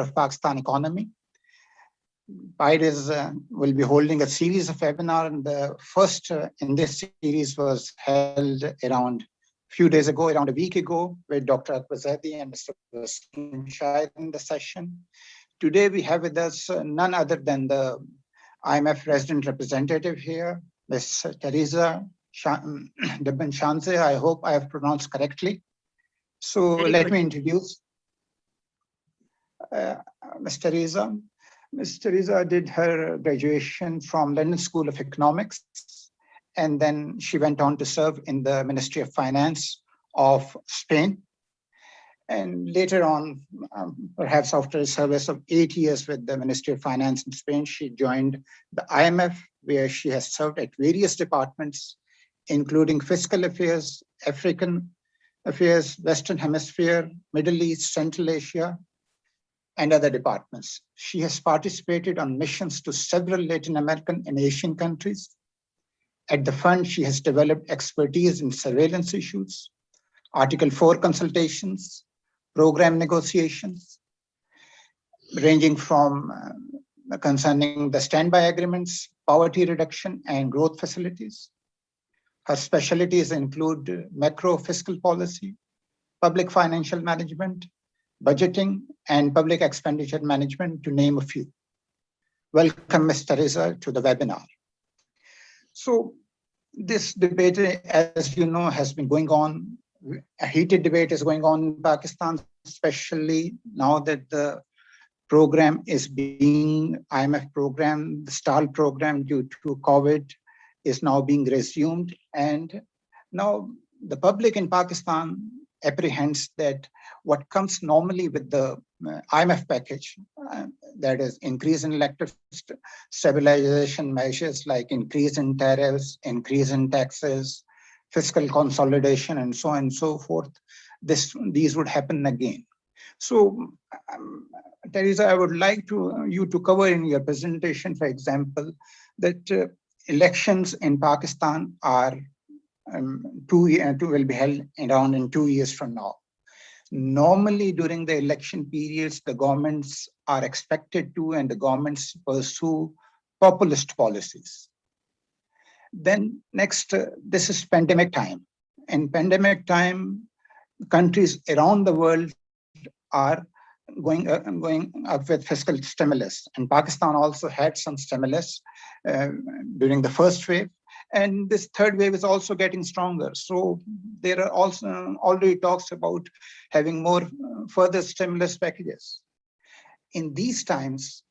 of Pakistan economy. PIDE will be holding a series of webinars, and the first in this series was held around a few days ago, around a week ago, with Dr. Akbar Zaidi and Mr. Wasim Shahid in the session. Today we have with us none other than the IMF resident representative here, Ms. Teresa Debban-Shanze. I hope I have pronounced correctly. So let me introduce Ms. Teresa. Ms. Teresa did her graduation from London School of Economics, and then she went on to serve in the Ministry of Finance of Spain. And later on, perhaps after a service of 8 years with the Ministry of Finance in Spain, she joined the IMF, where she has served at various departments, including Fiscal Affairs, African Affairs, Western Hemisphere, Middle East, Central Asia, and other departments. She has participated on missions to several Latin American and Asian countries. At the fund, she has developed expertise in surveillance issues, Article 4 consultations, program negotiations, ranging from concerning the standby agreements, poverty reduction, and growth facilities. Her specialties include macro fiscal policy, public financial management, budgeting, and public expenditure management, to name a few. Welcome, Ms. Teresa, to the webinar. So this debate, as you know, has been going on. A heated debate is going on in Pakistan, especially now that the program is being, IMF program, the STAL program due to COVID is now being resumed. And now the public in Pakistan apprehends that what comes normally with the IMF package, that is increase in elective stabilization measures like increase in tariffs, increase in taxes, fiscal consolidation, and so on and so forth, these would happen again. So, Teresa, I would like you to cover in your presentation, for example, that elections in Pakistan are will be held around in 2 years from now. Normally, during the election periods, the governments are expected to, and the governments pursue populist policies. Then next, this is pandemic time. In pandemic time, countries around the world are going up with fiscal stimulus, and Pakistan also had some stimulus during the first wave. And this third wave is also getting stronger. So there are also already talks about having more further stimulus packages. In these times,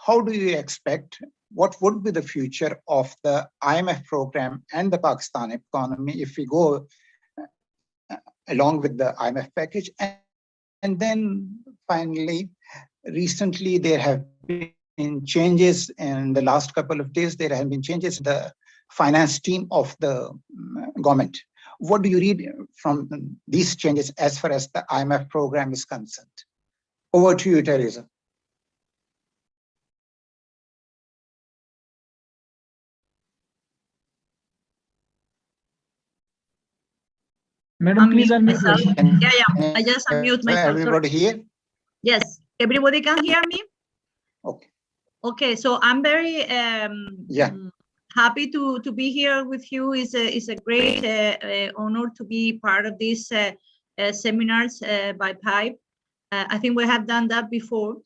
how do you expect, what would be the future of the IMF program and the Pakistan economy if we go along with the IMF package? And then finally, recently there have been changes in the last couple of days. There have been changes in the finance team of the government. What do you read from these changes as far as the IMF program is concerned? Over to you, Teresa. Madam, please unmute myself. yourself. Yeah. I just unmute myself. Everybody here? Yes. Everybody can hear me? Okay. Okay. So I'm very happy to be here with you. It's a great honor to be part of these seminars by PIDE. I think we have done that before.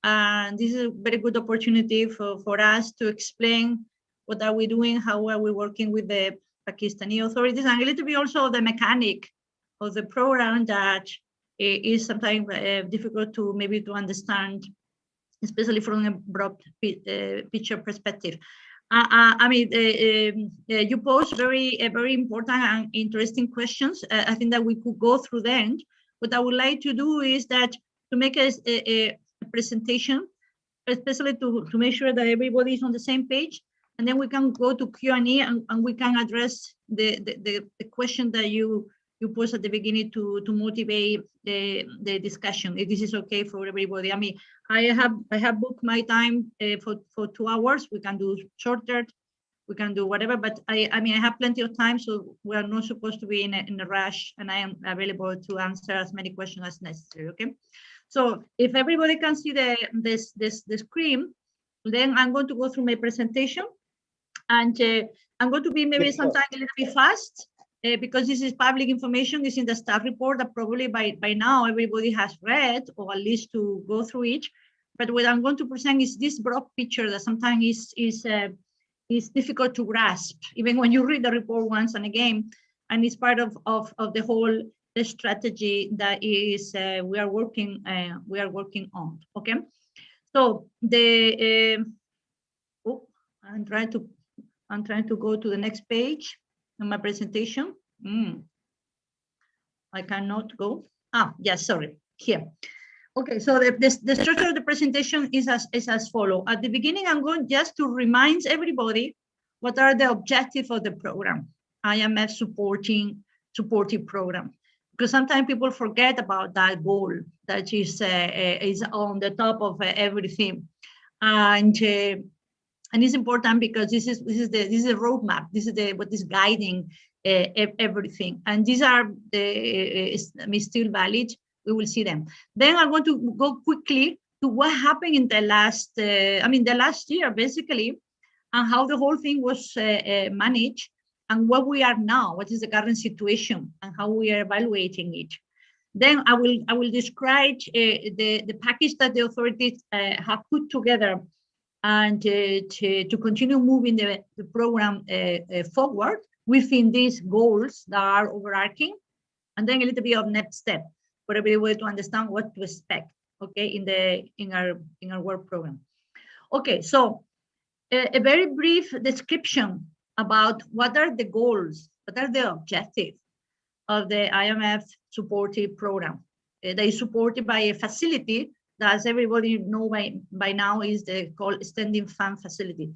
And this is a very good opportunity for us to explain what are we doing, how are we working with the Pakistani authorities, and a little bit also the mechanic of the program that is sometimes difficult to understand, especially from a broad picture perspective. I mean, you pose very important and interesting questions. I think that we could go through them. What I would like to do is that to make a presentation, especially to make sure that everybody is on the same page, and then we can go to Q&A and we can address the question that you posed at the beginning to motivate the discussion, if this is okay for everybody. I mean, I have booked my time for 2 hours. We can do shorter, we can do whatever, but I mean, I have plenty of time, so we are not supposed to be in a rush, and I am available to answer as many questions as necessary, okay? So if everybody can see the screen, then I'm going to go through my presentation, and I'm going to be maybe sometimes a little bit fast because this is public information. It's in the staff report that probably by now everybody has read, or at least to go through it. But what I'm going to present is this broad picture that sometimes is difficult to grasp, even when you read the report once and again, and it's part of the whole strategy that is we are working on. Okay, so I'm trying to go to the next page on my presentation. I cannot go. Yes, sorry, here. Okay, so the structure of the presentation is as follows. At the beginning, I'm going just to remind everybody what are the objectives of the program, IMF supportive program, because sometimes people forget about that goal that is on the top of everything, and it's important because this is a roadmap. This is what is guiding everything, and these are still valid. We will see them. Then I want to go quickly to what happened in the last, the last year, basically, and how the whole thing was managed, and what we are now, what is the current situation, and how we are evaluating it. Then I will describe the package that the authorities have put together, and to continue moving the program forward within these goals that are overarching, and then a little bit of next step for everybody to understand what to expect, okay, in our work program. Okay, so a very brief description about what are the goals, what are the objectives of the IMF supportive program. They is supported by a facility that, as everybody know by now, is the called Standing Fund Facility.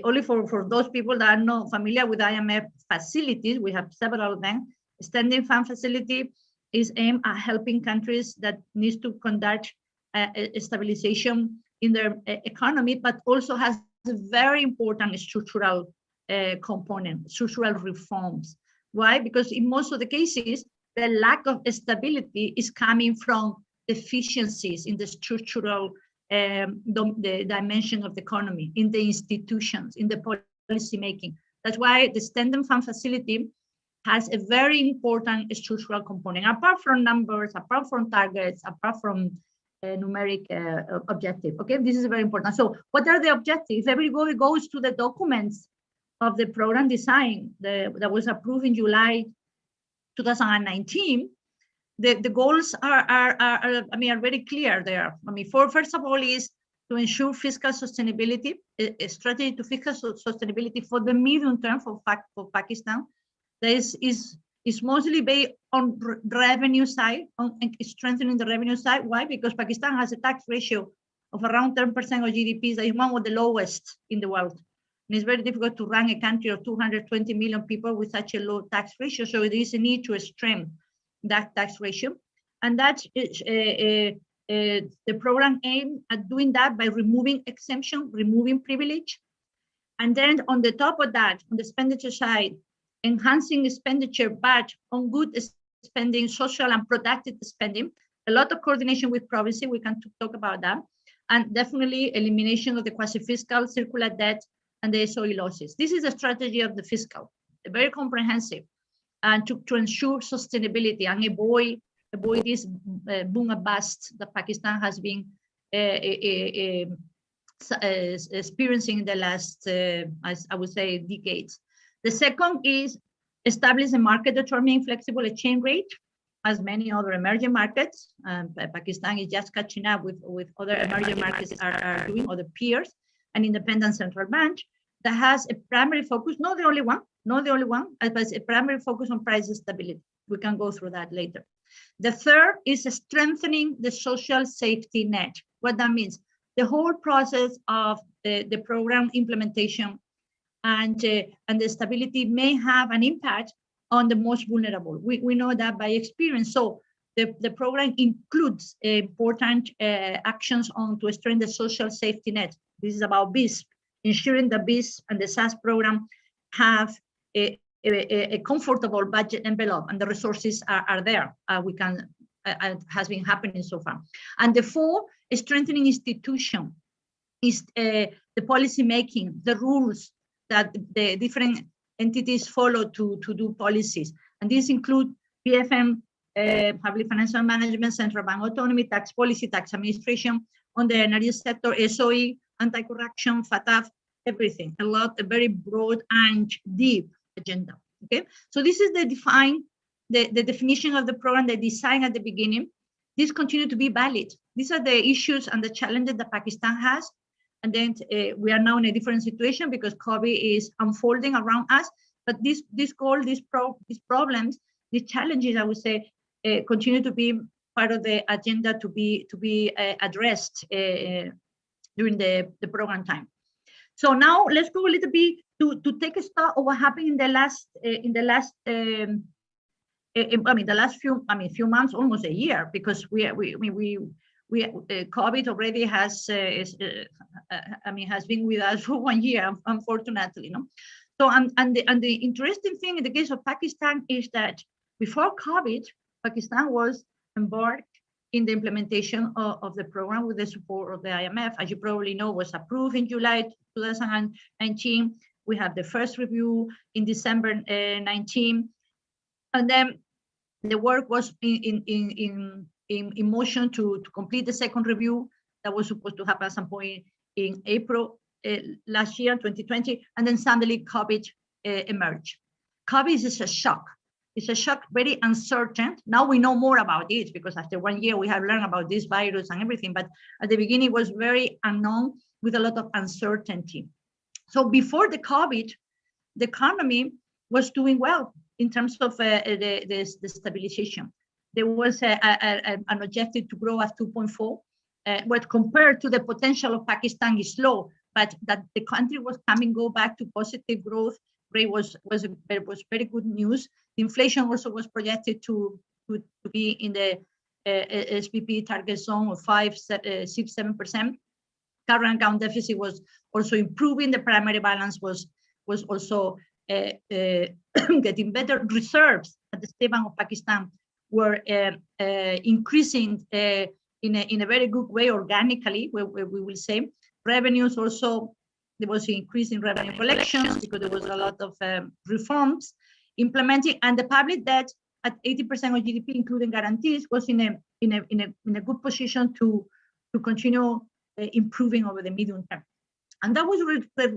Only for those people that are not familiar with IMF facilities, we have several of them. Standing Fund Facility is aimed at helping countries that need to conduct a stabilization in their economy, but also has a very important structural component, structural reforms. Why? Because in most of the cases, the lack of stability is coming from deficiencies in the structural the dimension of the economy, in the institutions, in the policy making. That's why the Standing Fund Facility has a very important structural component, apart from numbers, apart from targets, apart from numeric objective. Okay, this is very important. So what are the objectives? If everybody goes to the documents of the program design that was approved in July 2019, the goals are very clear there. First of all is to ensure fiscal sustainability, a strategy to fiscal sustainability for the medium term for Pakistan. That is mostly based on revenue side, on strengthening the revenue side. Why? Because Pakistan has a tax ratio of around 10% of GDP, that is one of the lowest in the world. And it's very difficult to run a country of 220 million people with such a low tax ratio. So there is a need to strengthen that tax ratio. And that is the program aimed at doing that by removing exemption, removing privilege. And then on the top of that, on the expenditure side, enhancing expenditure, but on good spending, social and productive spending, a lot of coordination with provinces, we can talk about that, and definitely elimination of the quasi-fiscal, circular debt, and the SOE losses. This is a strategy of the fiscal, very comprehensive, and to ensure sustainability and avoid this boom and bust that Pakistan has been experiencing in the last, I would say, decades. The second is establish a market determining flexible exchange rate, as many other emerging markets. Pakistan is just catching up with other emerging markets are doing, other peers, an independent central bank that has a primary focus, not the only one, but a primary focus on price stability. We can go through that later. The third is strengthening the social safety net. What that means, the whole process of the program implementation and the stability may have an impact on the most vulnerable. We know that by experience. So the program includes important actions on to strengthen the social safety net. This is about BIS, ensuring the BIS and the SAS program have a comfortable budget envelope, and the resources are there. We can has been happening so far. And the 4, strengthening institution, is the policy making, the rules that the different entities follow to do policies. And these include PFM, public financial management, central bank autonomy, tax policy, tax administration, on the energy sector, SOE, anti-corruption, FATF, everything. A very broad and deep agenda. Okay, so this is the definition of the program, the design at the beginning. These continue to be valid. These are the issues and the challenges that Pakistan has. And then we are now in a different situation because COVID is unfolding around us. But these problems, these challenges, I would say, continue to be part of the agenda to be addressed during the program time. So now let's go a little bit to take a start of what happened in the last few months, almost a year, because COVID already has been with us for 1 year, unfortunately, you know. So and the interesting thing in the case of Pakistan is that before COVID, Pakistan was embarked in the implementation of the program with the support of the IMF. As you probably know, was approved in July 2019. We have the first review in December 19, and then the work was in motion to complete the second review that was supposed to happen at some point in April last year, 2020, and then suddenly COVID emerged. COVID is a shock. It's a shock, very uncertain. Now we know more about it because after 1 year we have learned about this virus and everything, but at the beginning it was very unknown with a lot of uncertainty. So before the COVID, the economy was doing well in terms of the stabilization. There was an objective to grow at 2.4, what compared to the potential of Pakistan is low, but that the country was go back to positive growth rate was very good news. The inflation also was projected to be in the SPP target zone of 5-7%. Current account deficit was also improving. The primary balance was also getting better. Reserves at the State Bank of Pakistan were increasing in a very good way organically, we will say. Revenues also, there was an increase in revenue collections because there was a lot of reforms implementing, and the public debt at 80% of GDP, including guarantees, was in a good position to continue improving over the medium term. And that was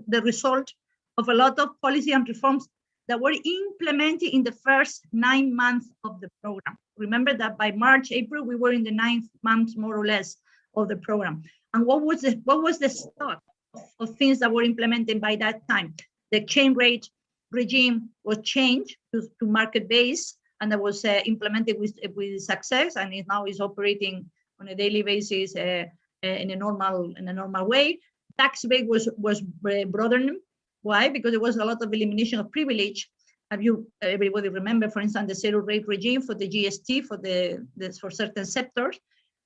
the result of a lot of policy and reforms that were implemented in the first 9 months of the program. Remember that by March, April, we were in the 9th month, more or less, of the program. And what was the stock of things that were implemented by that time? The exchange rate regime was changed to market-based, and that was implemented with success, and it now is operating on a daily basis in a normal way. Tax base was broadened. Why? Because there was a lot of elimination of privilege. Everybody remember, for instance, the zero rate regime for the GST for certain sectors,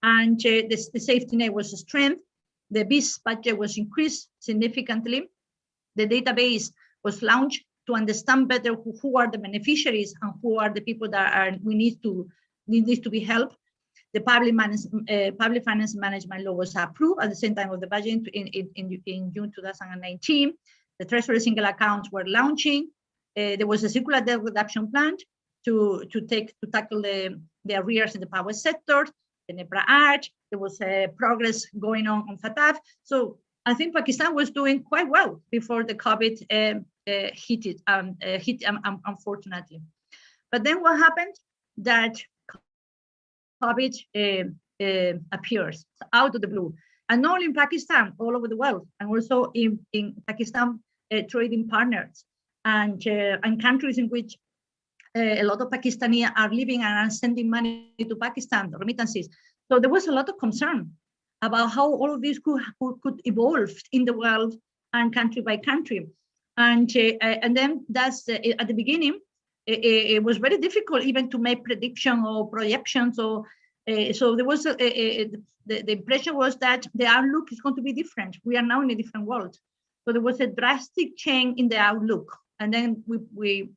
and the safety net was strengthened. The BIS budget was increased significantly. The database was launched to understand better who are the beneficiaries and who are the people that need to be helped. The public finance management law was approved at the same time of the budget in June 2019. The Treasury single accounts were launching. There was a circular debt reduction plan to tackle the arrears in the power sector, the NEPRA Act. There was progress going on FATF. So I think Pakistan was doing quite well before the COVID hit unfortunately. But then what happened? That COVID appears out of the blue, and not only in Pakistan, all over the world, and also in Pakistan trading partners and countries in which a lot of Pakistanis are living and are sending money to Pakistan, remittances. So there was a lot of concern about how all of this could evolve in the world and country by country. And then that's at the beginning, it was very difficult even to make prediction or projections. So there was the impression was that the outlook is going to be different. We are now in a different world. So there was a drastic change in the outlook. And then we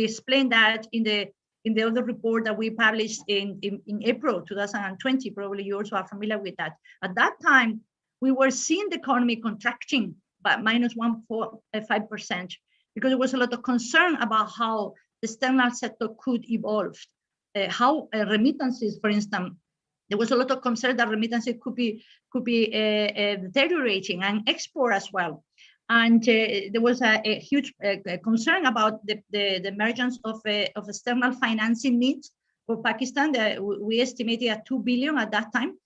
explained that in the in the other report that we published in April 2020. Probably you also are familiar with that. At that time, we were seeing the economy contracting by minus 1.5%, because there was a lot of concern about how the external sector could evolve, how remittances, for instance, there was a lot of concern that remittances could be deteriorating, and export as well. And there was a huge concern about the emergence of external financing needs for Pakistan. We estimated at 2 billion at that time,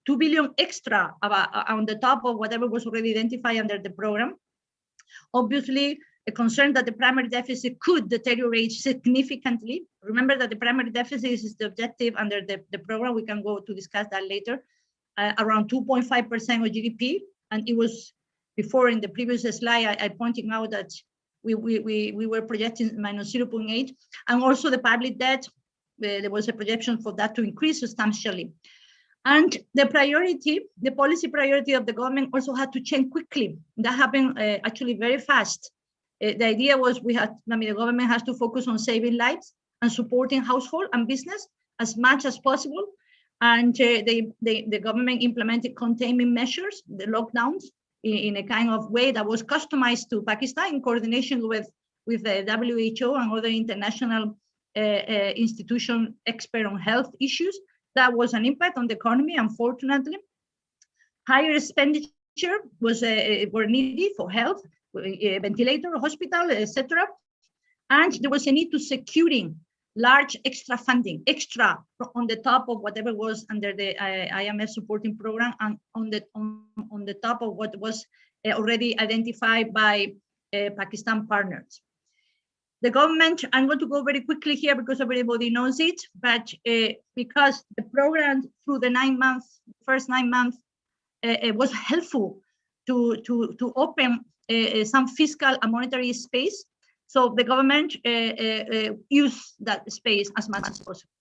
2 billion extra on the top of whatever was already identified under the program. Obviously, a concern that the primary deficit could deteriorate significantly. Remember that the primary deficit is the objective under the program. We can go to discuss that later, around 2.5% of GDP. And it was before, in the previous slide, I pointed out that we were projecting minus 0.8. And also the public debt, there was a projection for that to increase substantially. And the priority, the policy priority of the government also had to change quickly. That happened actually very fast. The idea was the government has to focus on saving lives and supporting household and business as much as possible. And the government implemented containment measures, the lockdowns, in a kind of way that was customized to Pakistan in coordination with the WHO and other international institution expert on health issues. That was an impact on the economy, unfortunately. Higher expenditure were needed for health, ventilator, hospital, etc. And there was a need to securing large extra funding, extra on the top of whatever was under the IMF supporting program, and on the top of what was already identified by Pakistan partners. The government, I'm going to go very quickly here because everybody knows it, but because the program through the first 9 months, it was helpful to open some fiscal and monetary space. So the government used that space as much as possible.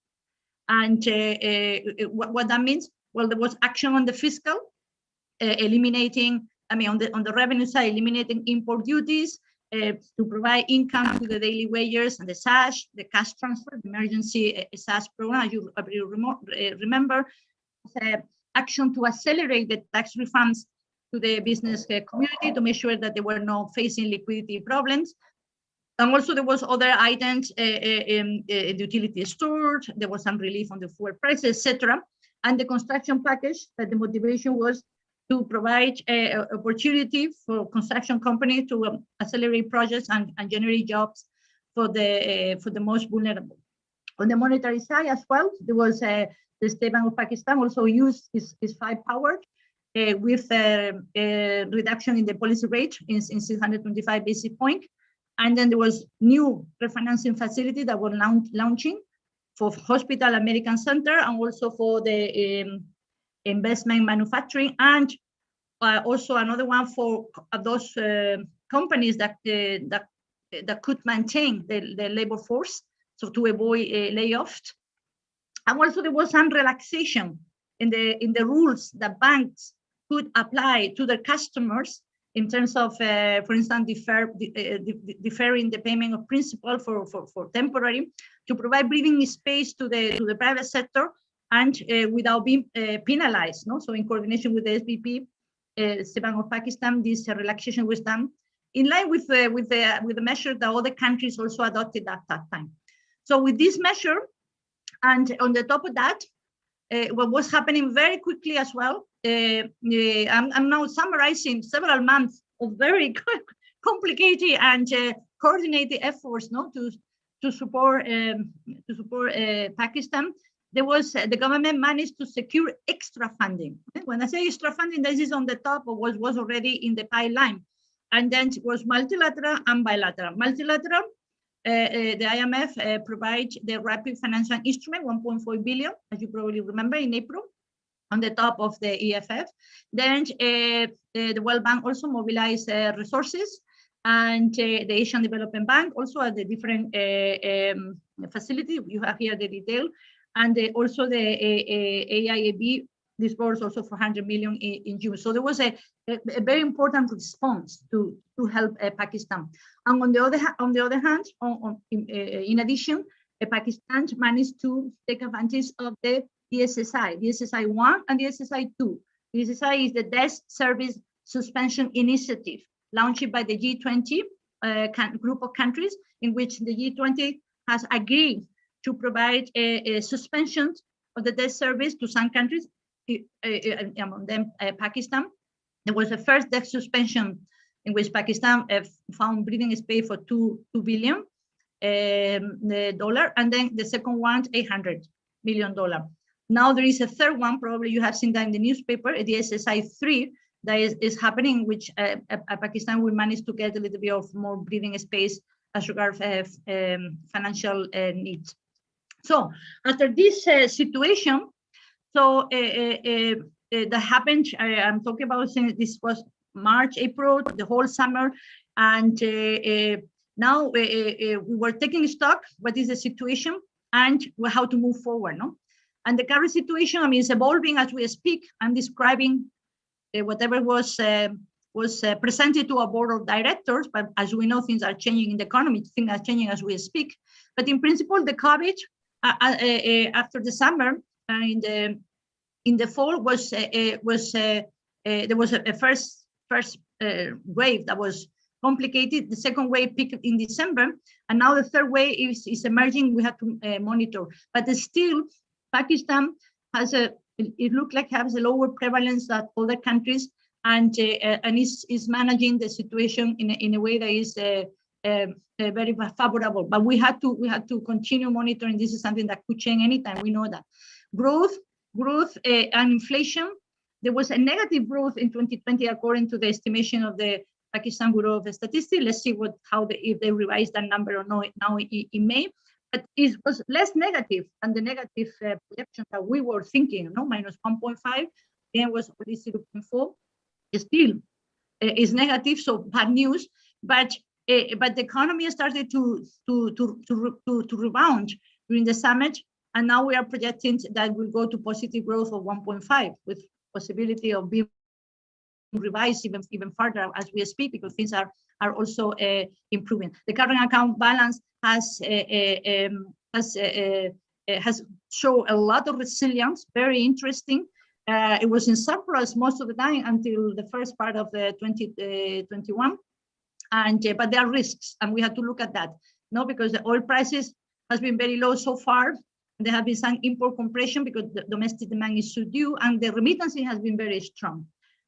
And what that means, well, there was action on the fiscal, eliminating, on the revenue side, eliminating import duties, to provide income to the daily wages and the SASH, the cash transfer, the emergency SASH program, as you remember, action to accelerate the tax refunds to the business community to make sure that they were not facing liquidity problems. And also there was other items in the utility stored, there was some relief on the fuel prices, etc. And the construction package, that the motivation was to provide opportunity for construction companies to accelerate projects and generate jobs for the most vulnerable. On the monetary side as well, there was the State Bank of Pakistan also used its firepower with a reduction in the policy rate in 625 basis points. And then there was new refinancing facility that were launching for Hospital American Center and also for the investment manufacturing, and also another one for those companies that could maintain the labor force, so to avoid layoffs. And also there was some relaxation in the rules that banks could apply to their customers in terms of, for instance, deferring the payment of principal for temporary, to provide breathing space to the private sector, and without being penalized. No? So in coordination with the SBP, State Bank of Pakistan, this relaxation was done in line with the measure that other countries also adopted at that time. So with this measure, and on the top of that, what was happening very quickly as well, I'm now summarizing several months of very complicated and coordinated efforts, to support Pakistan. There was the government managed to secure extra funding. When I say extra funding, this is on the top of what was already in the pipeline, and then it was multilateral and bilateral. Multilateral, the IMF provides the rapid financial instrument, 1.4 billion, as you probably remember, in April, on the top of the EFF. Then the World Bank also mobilized resources, and the Asian Development Bank also at the different facility. You have here the detail. And also the AIAB disbursed also 400 million in June. So there was a very important response to help Pakistan. And on the other hand, in addition, Pakistan managed to take advantage of the DSSI, DSSI 1 and DSSI 2. DSSI is the Desk Service Suspension Initiative, launched by the G20 group of countries, in which the G20 has agreed to provide a suspension of the debt service to some countries, among them Pakistan. There was the first debt suspension in which Pakistan found breathing space for $2 billion, and then the second one, $800 million. Now there is a third one, probably you have seen that in the newspaper, the SSI 3, that is happening, which Pakistan will manage to get a little bit of more breathing space as regards financial needs. So after this situation, so that happened, I'm talking about, this was March, April, the whole summer, and now we were taking stock, what is the situation and how to move forward, no? And the current situation, I mean, is evolving as we speak. I'm describing whatever was presented to our board of directors, but as we know, things are changing in the economy, things are changing as we speak. But in principle, the COVID after the summer and in the fall there was a first wave that was complicated. The second wave peaked in December, and now the third wave is emerging. We have to monitor, but still, Pakistan has it looks like has a lower prevalence than other countries, and is managing the situation in a way that is very favorable. But we had to continue monitoring. This is something that could change anytime. We know that growth and inflation. There was a negative growth in 2020 according to the estimation of the Pakistan Bureau of Statistics. Let's see if they revised that number or not now in May. But it was less negative than the negative projection that we were thinking, no, minus 1.5, then was 0.4. Still is negative, so bad news. But the economy started to rebound during the summit, and now we are projecting that we'll go to positive growth of 1.5, with possibility of being revised even further as we speak, because things are also improving. The current account balance has shown a lot of resilience, very interesting. It was in surplus most of the time until the first part of the 2021, but there are risks, and we have to look at that. No, because the oil prices has been very low so far. There have been some import compression because the domestic demand is subdued, and the remittances has been very strong.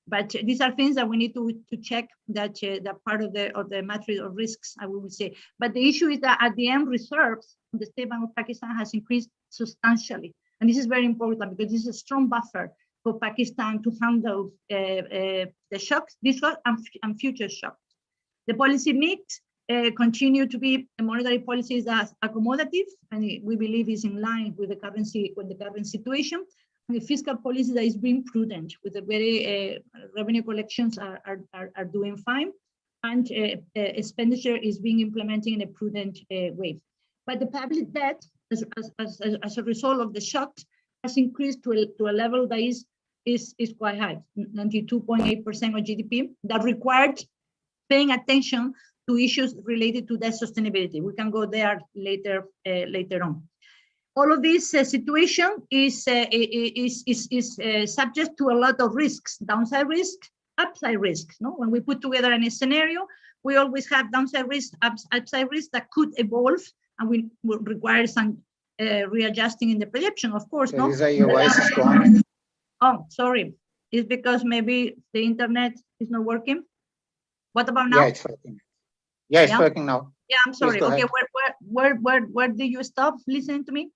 But these are things that we need to check, that part of the matrix of risks, I would say. But the issue is that at the end, reserves in the State Bank of Pakistan has increased substantially. And this is very important because this is a strong buffer for Pakistan to handle the shocks, this shock and future shocks. The policy mix continue to be a monetary policy that's accommodative, and we believe is in line with the current situation. The fiscal policy that is being prudent, with the very revenue collections are doing fine, and expenditure is being implemented in a prudent way. But the public debt, as a result of the shocks, has increased to a level that is quite high, 92.8% of GDP, that required paying attention to issues related to debt sustainability. We can go there later on. All of this situation is subject to a lot of risks, downside risk, upside risk. No, when we put together any scenario, we always have downside risk, upside risk that could evolve, and we will require some readjusting in the projection, of course. No, your voice is gone. Oh, sorry. It's because maybe the internet is not working. What about now? Yeah, it's working. Yeah, it's working now. Yeah, I'm sorry. Okay, where did you stop listening to me?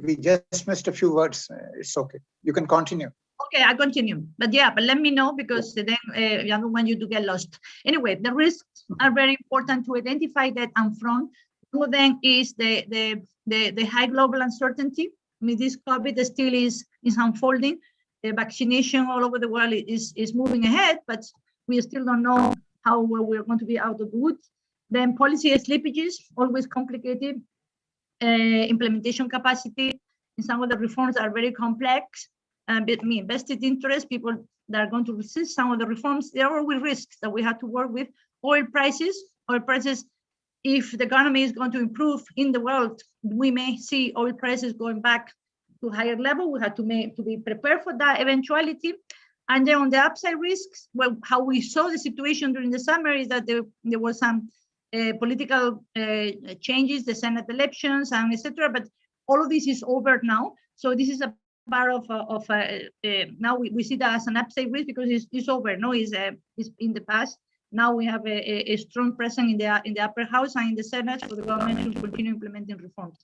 We just missed a few words. It's okay. You can continue. Okay, I continue. But yeah, but let me know, because then I don't want you to get lost. Anyway, the risks are very important to identify that and front. One of them is the high global uncertainty. I mean, this COVID still is unfolding. The vaccination all over the world is moving ahead, but we still don't know how well we're going to be out of the woods. Then policy slippages, always complicated. Implementation capacity in some of the reforms are very complex. Vested interest, people that are going to resist some of the reforms, there are always risks that we have to work with. Oil prices if the economy is going to improve in the world, we may see oil prices going back to higher level. We have to be prepared for that eventuality. And then on the upside risks, well, how we saw the situation during the summer is that there were some political changes, the Senate elections, and etc. But all of this is over now. So this is a part of now we see that as an upside risk because it's over. No, it's in the past. Now we have a strong presence in the upper house and in the Senate for the government to continue implementing reforms.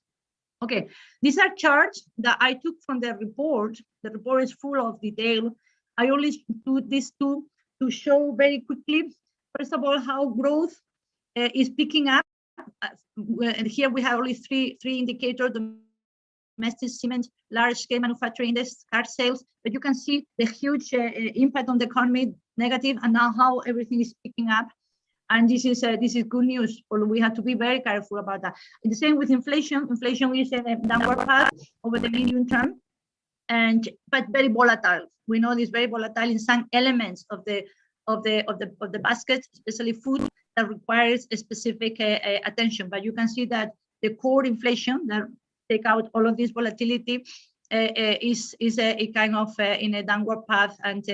Okay, these are charts that I took from the report. The report is full of detail. I only do this to show very quickly, first of all, how growth is picking up. And here we have only three indicators: domestic cement, large-scale manufacturing index, car sales. But you can see the huge impact on the economy, negative, and now how everything is picking up. And this is good news. Although we have to be very careful about that. And the same with inflation. Inflation is in a downward path over the medium term, but very volatile. We know it's very volatile in some elements of the basket, especially food, that requires a specific attention. But you can see that the core inflation that take out all of this volatility is a kind of in a downward path and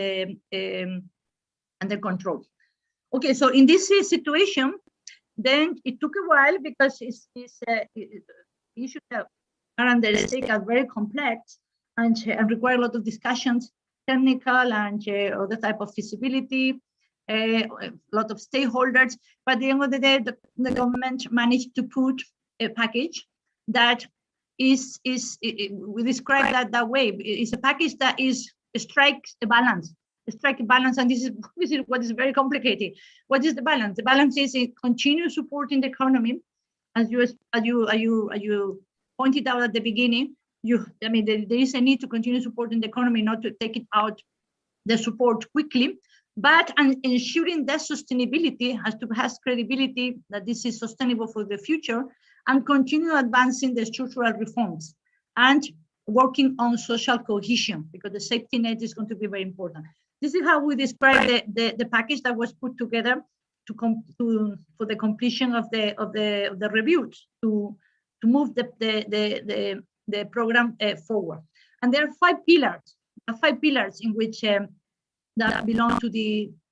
under control. Okay, so in this situation, then it took a while because issues that are under stake are very complex and require a lot of discussions, technical and other type of feasibility, a lot of stakeholders. But at the end of the day, the government managed to put a package that we describe that way. It's a package that strikes a balance. And this is what is very complicated. What is the balance? The balance is it continues supporting the economy, as you pointed out at the beginning. There is a need to continue supporting the economy, not to take it out the support quickly, but ensuring that sustainability has credibility, that this is sustainable for the future, and continue advancing the structural reforms and working on social cohesion, because the safety net is going to be very important. This is how we describe the package that was put together for the completion of the reviews to move the program forward. And there are five pillars in which that belong to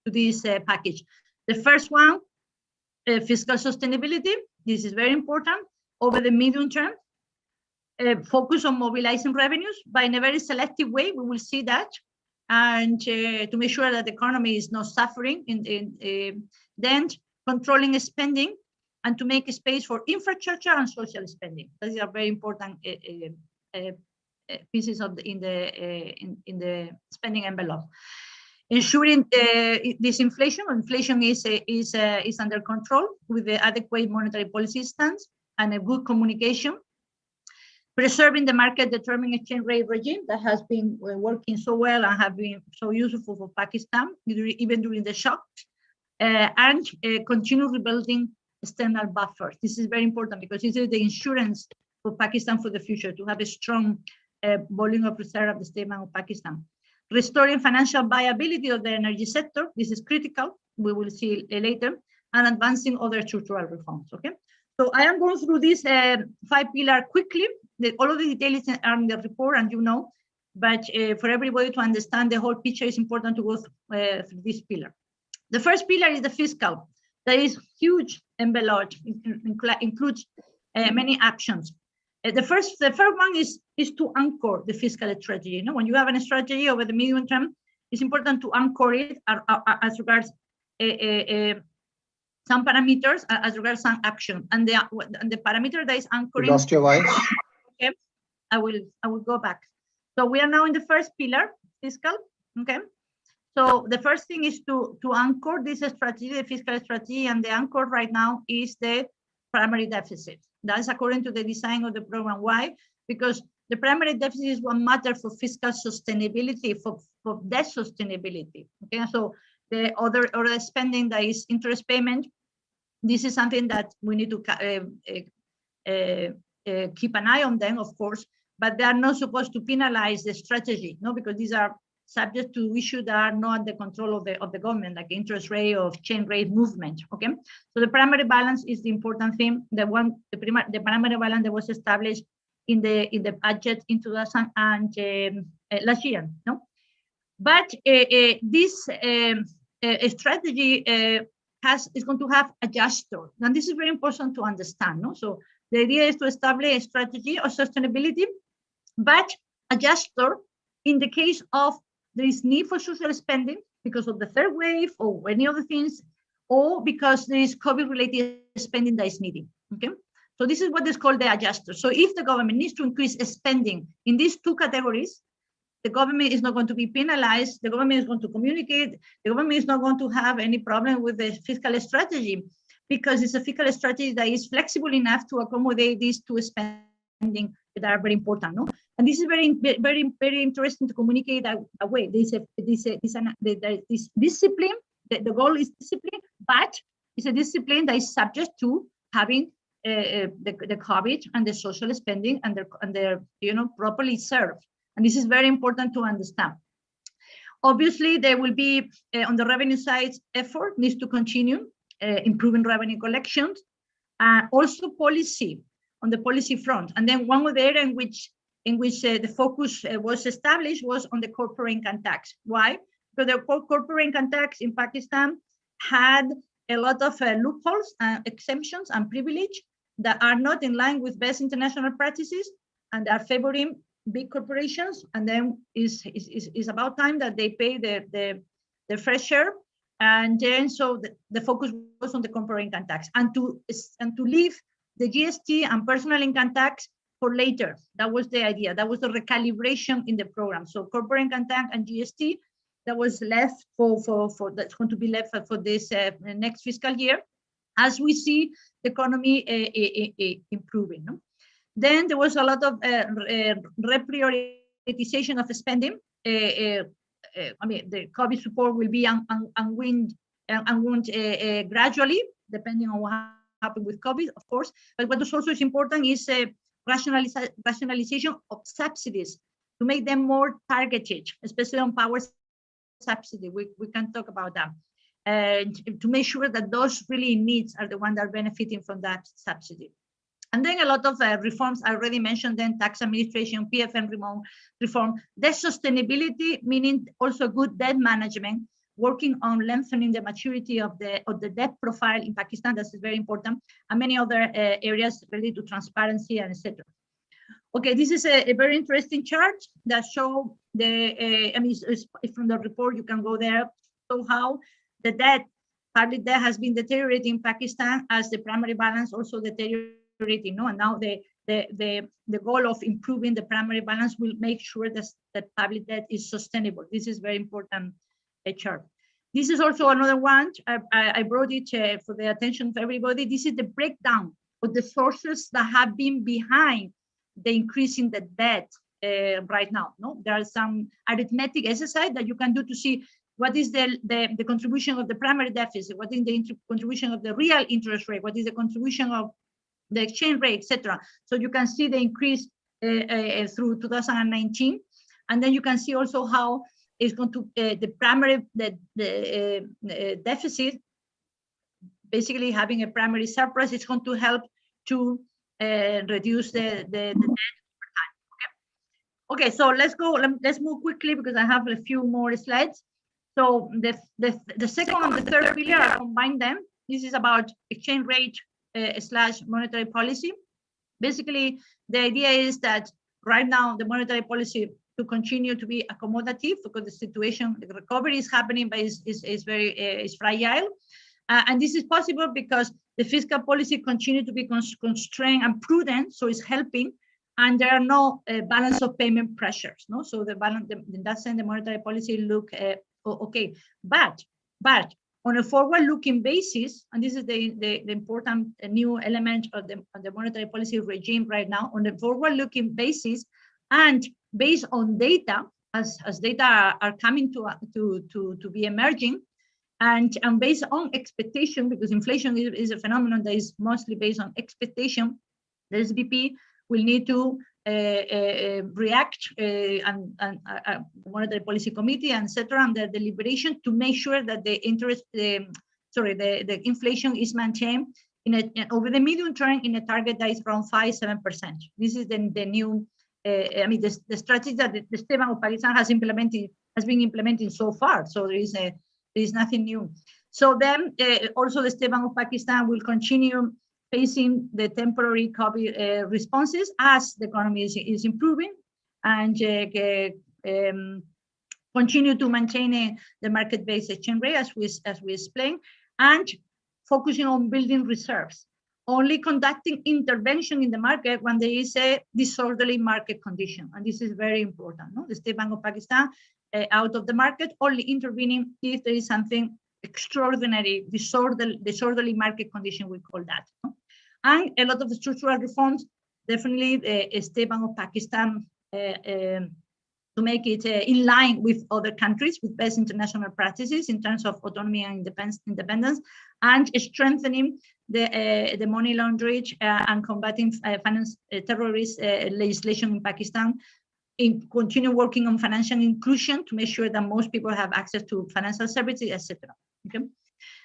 this package. The first one, fiscal sustainability. This is very important over the medium term. Focus on mobilizing revenues, but in a very selective way. We will see that, and to make sure that the economy is not suffering. Then controlling spending, and to make a space for infrastructure and social spending. These are very important pieces in the spending envelope. Ensuring this inflation is under control with the adequate monetary policy stance and a good communication. Preserving the market-determined exchange rate regime that has been working so well and have been so useful for Pakistan, even during the shock, and continue rebuilding external buffers. This is very important because this is the insurance for Pakistan for the future, to have a strong volume of reserve of the statement of Pakistan. Restoring financial viability of the energy sector. This is critical. We will see later. And advancing other structural reforms. Okay. So I am going through this five pillars quickly. All of the details are in the report, and but for everybody to understand the whole picture, it's important to go through this pillar. The first pillar is the fiscal. That is huge envelope, includes many actions. The first one is to anchor the fiscal strategy. When you have a strategy over the medium term, it's important to anchor it as regards some parameters, as regards some action, and the parameter that is anchoring. You lost your voice. Okay, I will go back. So we are now in the first pillar, fiscal. Okay, so the first thing is to anchor this strategy, the fiscal strategy, and the anchor right now is the primary deficit. That's according to the design of the program. Why? Because the primary deficit is what matters for fiscal sustainability, for debt sustainability. Okay, so the other spending that is interest payment, this is something that we need to keep an eye on them, of course, but they are not supposed to penalize the strategy, because these are subject to issues that are not the control of the government, like interest rate or exchange rate movement. Okay, so the primary balance is the important thing. The primary balance that was established in the budget in 2000 and last year, no. But this strategy is going to have adjuster, and this is very important to understand. No, so the idea is to establish a strategy of sustainability, but adjuster in the case of there is need for social spending because of the third wave or any other things, or because there is COVID-related spending that is needed. Okay, so this is what is called the adjuster. So if the government needs to increase spending in these two categories, the government is not going to be penalized. The government is going to communicate. The government is not going to have any problem with the fiscal strategy because it's a fiscal strategy that is flexible enough to accommodate these two spending that are very important. No, and this is very interesting to communicate that way. This discipline. The goal is discipline, but it's a discipline that is subject to having the COVID and the social spending and they're properly served. And this is very important to understand. Obviously, there will be on the revenue side, effort needs to continue improving revenue collections, also policy on the policy front. And then one of the areas in which the focus was established was on the corporate income tax. Why? Because the corporate income tax in Pakistan had a lot of loopholes, exemptions, and privilege that are not in line with best international practices and are favoring big corporations, and then is about time that they pay their fair share. And then so the focus was on the corporate income tax and to leave the GST and personal income tax for later. That was the idea. That was the recalibration in the program. So corporate income tax and GST that was left for that's going to be left for this next fiscal year, as we see the economy improving. No? Then there was a lot of reprioritization of spending. I mean, the COVID support will be unwound gradually, depending on what happens with COVID, of course. But what is also important is rationalization of subsidies to make them more targeted, especially on power subsidy. We can talk about that. And to make sure that those really needs are the ones that are benefiting from that subsidy. And then a lot of reforms I already mentioned, then tax administration, PFM reform, the sustainability, meaning also good debt management, working on lengthening the maturity of the debt profile in Pakistan, that's very important, and many other areas related to transparency and etc. Okay, this is a very interesting chart that show the, I mean, it's from the report, you can go there, so how the debt, public debt has been deteriorating in Pakistan as the primary balance also deteriorating, no? And now the goal of improving the primary balance will make sure that public debt is sustainable. This is very important chart. This is also another one, I brought it for the attention of everybody. This is the breakdown of the sources that have been behind the increase in the debt right now. No, there are some arithmetic exercise that you can do to see what is the contribution of the primary deficit, what is the contribution of the real interest rate, what is the contribution of the exchange rate, etc. So you can see the increase through 2019, and then you can see also how it's going to the primary deficit, basically having a primary surplus, it's going to help to reduce the debt over time. Okay, so let's move quickly because I have a few more slides. So the second and the third pillar, I combine them. This is about exchange rate / monetary policy. Basically, the idea is that right now the monetary policy to continue to be accommodative because the situation, the recovery is happening, but is very fragile. And this is possible because the fiscal policy continue to be constrained and prudent, so it's helping, and there are no balance of payment pressures. No, so the balance in that sense, the monetary policy look okay, but on a forward-looking basis, and this is the important new element of the monetary policy regime right now, on a forward-looking basis, and based on data, as data are coming to be emerging, and based on expectation, because inflation is a phenomenon that is mostly based on expectation, the SBP will need to react and Monetary Policy Committee, etc., and the deliberation to make sure that the inflation is maintained over the medium term in a target that is around 5-7%. This is the new, the strategy that the State Bank of Pakistan has been implementing so far. So there is nothing new. So then also the State Bank of Pakistan will continue facing the temporary COVID responses as the economy is improving, and continue to maintain the market-based exchange rate as we explained, and focusing on building reserves, only conducting intervention in the market when there is a disorderly market condition. And this is very important. No? The State Bank of Pakistan out of the market, only intervening if there is something extraordinary, disorderly market condition, we call that. No? And a lot of the structural reforms, definitely the State Bank of Pakistan to make it in line with other countries, with best international practices in terms of autonomy and independence, and strengthening the money laundering and combating terrorist legislation in Pakistan, continue working on financial inclusion to make sure that most people have access to financial services, etc. Okay.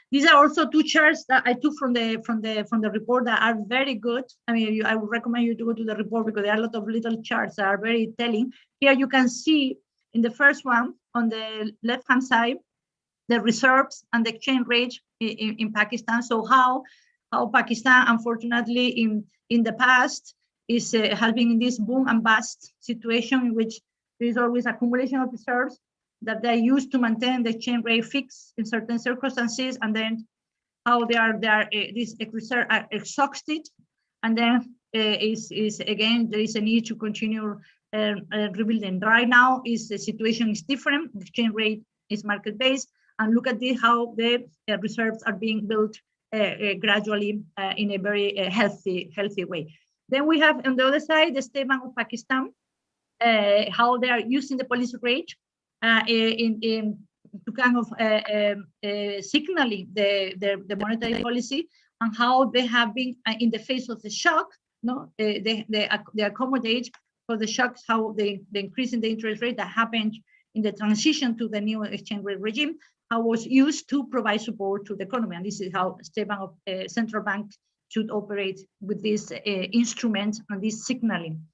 These are also two charts that I took from the report that are very good. I mean, I would recommend you to go to the report because there are a lot of little charts that are very telling. Here you can see in the first one on the left-hand side the reserves and the exchange rate in Pakistan. So how Pakistan, unfortunately, in the past is has been in this boom and bust situation in which there is always accumulation of reserves that they used to maintain the exchange rate fixed in certain circumstances, and then how these reserves are exhausted, and then again there is a need to continue rebuilding. Right now the situation is different. The exchange rate is market based, and look at how the reserves are being built gradually in a very healthy way. Then we have on the other side the State Bank of Pakistan, how they are using the policy rate to kind of signaling the monetary policy, and how they have been in the face of the shock. No, they accommodate for the shocks, how the increase in the interest rate that happened in the transition to the new exchange rate regime, how was used to provide support to the economy. And this is how State Bank of Central Bank should operate with this instrument and this signaling.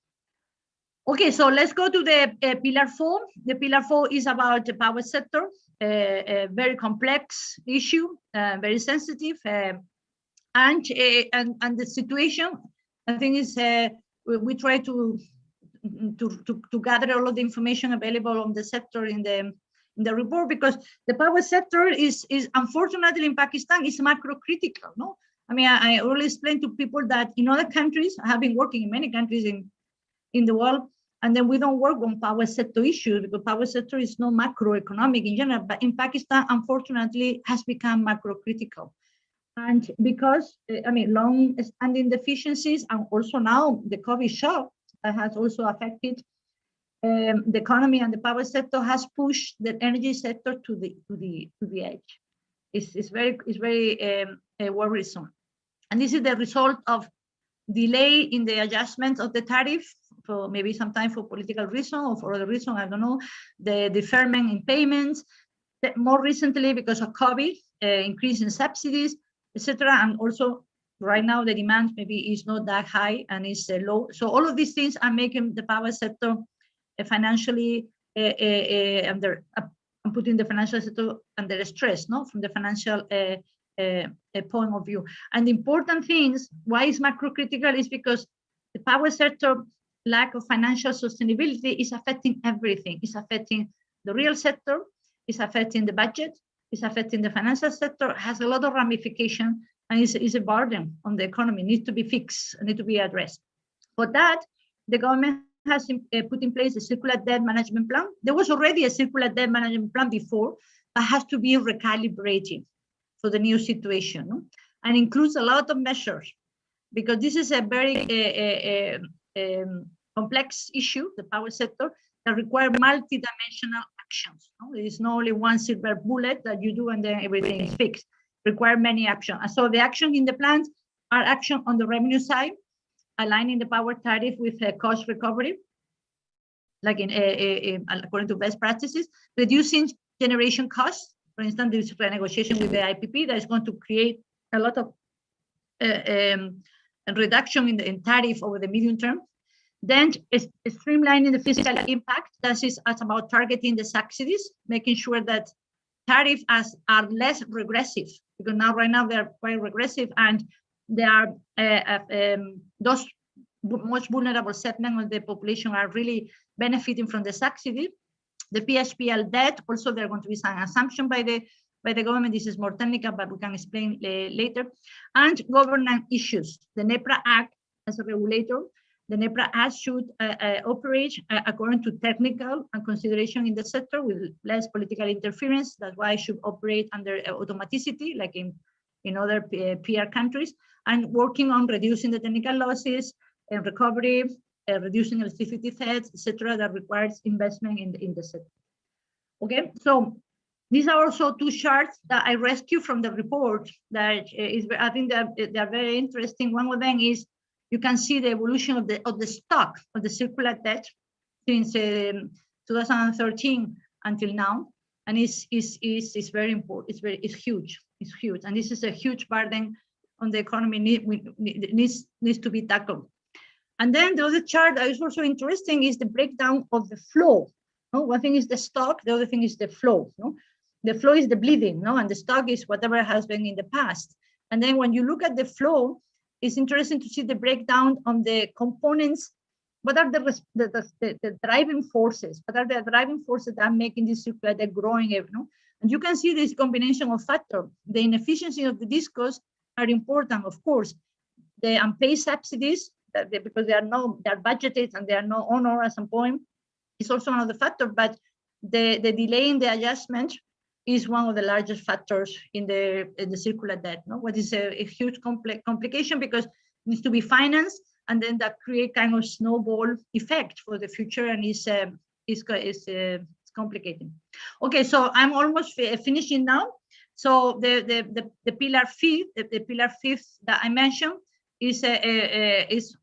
Okay, so let's go to the Pillar 4. The Pillar 4 is about the power sector, a very complex issue, very sensitive, and the situation, I think, is we try to gather all of the information available on the sector in the report, because the power sector is unfortunately in Pakistan is macro critical. No, I mean, I always explain to people that in other countries, I have been working in many countries in the world, and then we don't work on power sector issues because power sector is not macroeconomic in general, but in Pakistan, unfortunately, has become macro critical. And because, I mean, long-standing deficiencies, and also now the COVID shock that has also affected the economy, and the power sector has pushed the energy sector to the edge. It's very worrisome. And this is the result of delay in the adjustment of the tariff, for maybe sometimes for political reason or for other reason, I don't know, the deferment in payments, more recently because of COVID, increase in subsidies, etc. And also right now the demand maybe is not that high and is low. So all of these things are making the power sector financially under, putting the financial sector under stress, no, from the financial point of view. And the important things, why is macro critical, is because the power sector lack of financial sustainability is affecting everything. It's affecting the real sector, it's affecting the budget, it's affecting the financial sector, has a lot of ramification, and is a burden on the economy, needs to be fixed, need to be addressed. For that, the government has put in place a circular debt management plan. There was already a circular debt management plan before, but has to be recalibrated for the new situation, no? And includes a lot of measures, because this is a very complex issue, the power sector, that require multi-dimensional actions. No? There is not only one silver bullet that you do and then everything is fixed. Require many actions. And so the action in the plans are action on the revenue side, aligning the power tariff with cost recovery, like according to best practices, reducing generation costs. For instance, this renegotiation with the IPP that is going to create a lot of reduction in tariff over the medium term. Then streamlining the fiscal impact. That is about targeting the subsidies, making sure that tariffs are less regressive, because right now they're quite regressive, and they are those most vulnerable segments of the population are really benefiting from the subsidy. The PHPL debt, also there are going to be some assumption by the government. This is more technical, but we can explain later. And governance issues. The NEPRA Act, as a regulator, the NEPRA Act should operate according to technical and consideration in the sector with less political interference. That's why it should operate under automaticity, like in other peer countries, and working on reducing the technical losses and recovery, reducing electricity thefts, etc., that requires investment in the sector. Okay, so these are also two charts that I rescued from the report that I think that they're very interesting. One of them is you can see the evolution of the stock of the circular debt since 2013 until now, and it's very important. It's huge. It's huge, and this is a huge burden on the economy. Needs to be tackled. And then the other chart that is also interesting is the breakdown of the flow. No? One thing is the stock, the other thing is the flow. No? The flow is the bleeding, no? And the stock is whatever has been in the past. And then when you look at the flow, it's interesting to see the breakdown on the components. What are the driving forces? What are the driving forces that are making this circular debt growing? No? And you can see this combination of factors. The inefficiency of the discos are important, of course. The unpaid subsidies, because they're budgeted and they are not honored at some point, is also another factor. But the delay in the adjustment is one of the largest factors in the circular debt. No? What is a huge complication, because it needs to be financed, and then that create kind of snowball effect for the future, and is complicating. Okay, so I'm almost finishing now. So the pillar fifth that I mentioned is a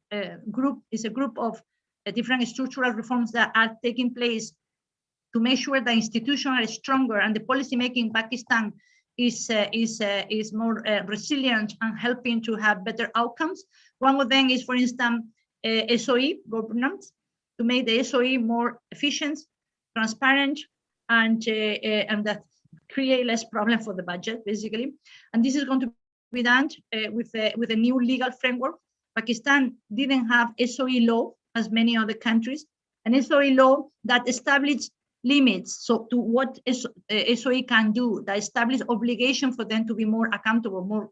group of different structural reforms that are taking place to make sure the institutions are stronger and the policy making in Pakistan is more resilient and helping to have better outcomes. One of them is, for instance, SOE governance, to make the SOE more efficient, transparent, and that create less problem for the budget, basically. And this is going to be done with a new legal framework. Pakistan didn't have SOE law as many other countries, an SOE law that established limits so to what SOE can do, that establish obligation for them to be more accountable, more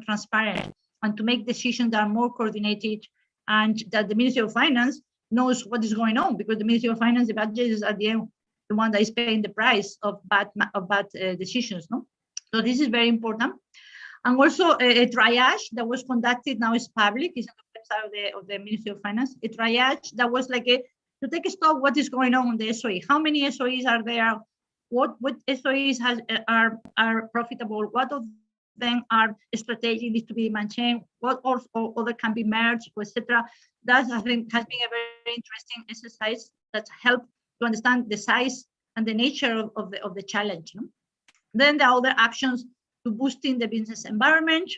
transparent, and to make decisions that are more coordinated, and that the Ministry of Finance knows what is going on, because the Ministry of Finance, the budget is at the end the one that is paying the price of bad decisions. No, so this is very important. And also a triage that was conducted, now is public, is on the website of the Ministry of Finance. A triage that was like to take a stock what is going on the SOE. How many SOEs are there? What SOEs are profitable? What of them are strategic, needs to be maintained? What other can be merged, etc. That I think has been a very interesting exercise that helped to understand the size and the nature of the challenge. No? Then the other actions to boosting the business environment.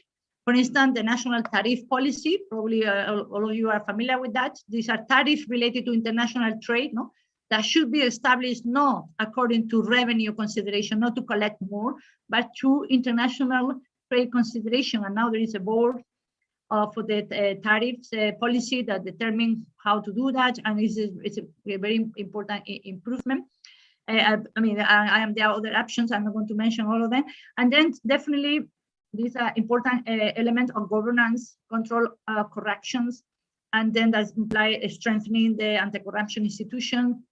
For instance, the national tariff policy, probably all of you are familiar with that. These are tariffs related to international trade, no? That should be established not according to revenue consideration, not to collect more, but to international trade consideration. And now there is a board for the tariffs policy that determines how to do that, and it's a very important improvement. I mean, there are other options. I'm not going to mention all of them. And then definitely these are important element of governance, control, corrections, and then that imply strengthening the anti-corruption institution,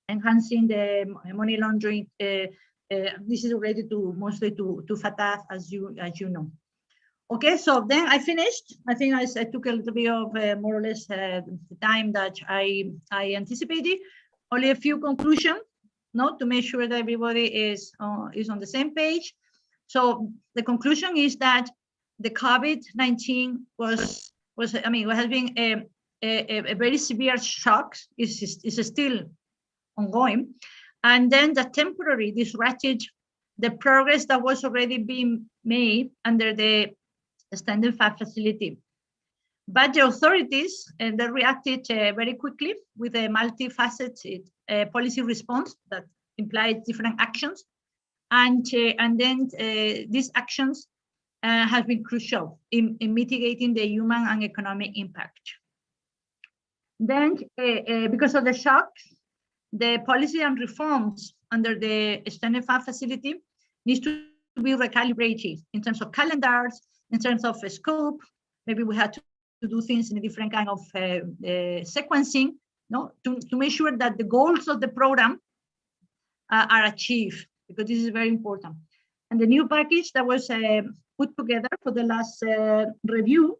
enhancing the money laundering. This is related to mostly to FATF, as you know. Okay, so then I finished. I think I took a little bit of more or less the time that I anticipated. Only a few conclusions, to make sure that everybody is on the same page. So the conclusion is that the COVID-19 was has been a very severe shock, is still ongoing. And then the temporary disrupted the progress that was already being made under the Standard Fund facility. But the authorities they reacted very quickly with a multifaceted policy response that implied different actions, and then these actions have been crucial in mitigating the human and economic impact. Then, because of the shocks, the policy and reforms under the Standard Fund facility needs to be recalibrated in terms of calendars, in terms of scope. Maybe we had to do things in a different kind of sequencing, no, to make sure that the goals of the program are achieved, because this is very important. And the new package that was put together for the last review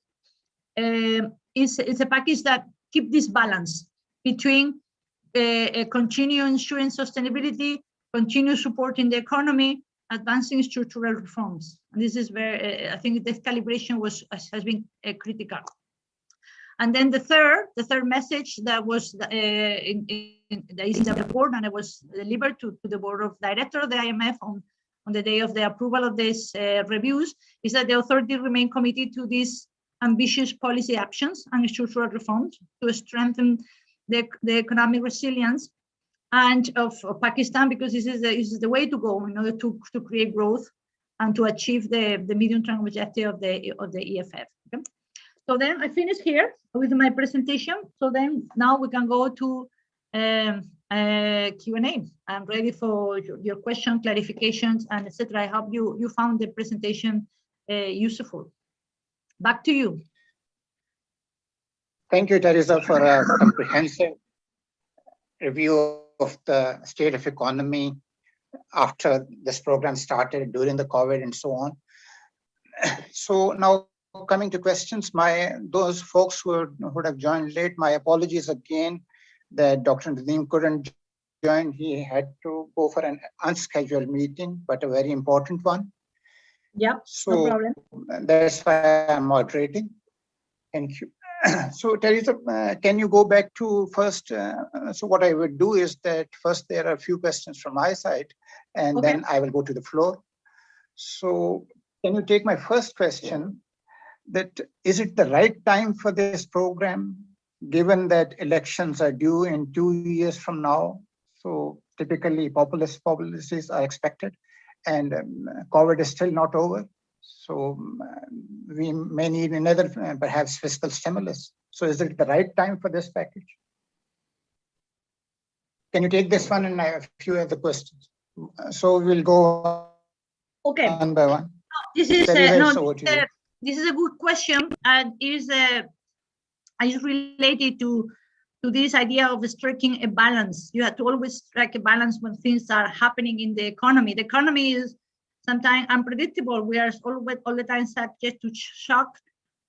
is a package that keeps this balance between continue ensuring sustainability, continue supporting the economy, advancing structural reforms. And this is very, I think this calibration has been critical. And then the third message that was that is in the report, and it was delivered to the board of directors of the IMF on the day of the approval of these reviews, is that the authority remain committed to these ambitious policy actions and structural reforms to strengthen the economic resilience and of Pakistan, because this is the way to go in order to create growth and to achieve the medium-term objective of the EFF. Okay? So then I finish here with my presentation. So then now we can go to Q&A. I'm ready for your questions, clarifications, and etc. I hope you found the presentation useful. Back to you. Thank you, Teresa, for a comprehensive review of the state of economy after this program started, during the COVID, and so on. So now coming to questions, those folks who would have joined late, my apologies again that Dr. Nadeem couldn't join. He had to go for an unscheduled meeting, but a very important one. Yeah, so no problem. That's why I'm moderating. Thank you. So Teresa, can you go back to first? So what I would do is that first there are a few questions from my side, and Okay. then I will go to the floor. So can you take my first question? That is it the right time for this program, given that elections are due in 2 years from now? So typically populist policies are expected, and COVID is still not over. So we may need another, perhaps, fiscal stimulus. So is it the right time for this package? Can you take this one, and I have a few other questions? So we'll go one by one. This is this is a good question, and is related to this idea of striking a balance. You have to always strike a balance when things are happening in the economy. The economy is sometimes unpredictable. We are all the time subject to shock,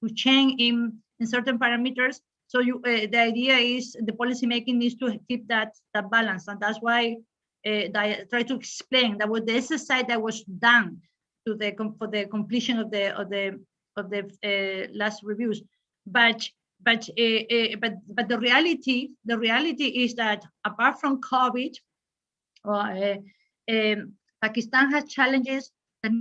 to change in certain parameters. So the idea is the policy making needs to keep that balance, and that's why I try to explain that was the exercise that was done for the completion of the last reviews. But the reality is that apart from COVID, Pakistan has challenges that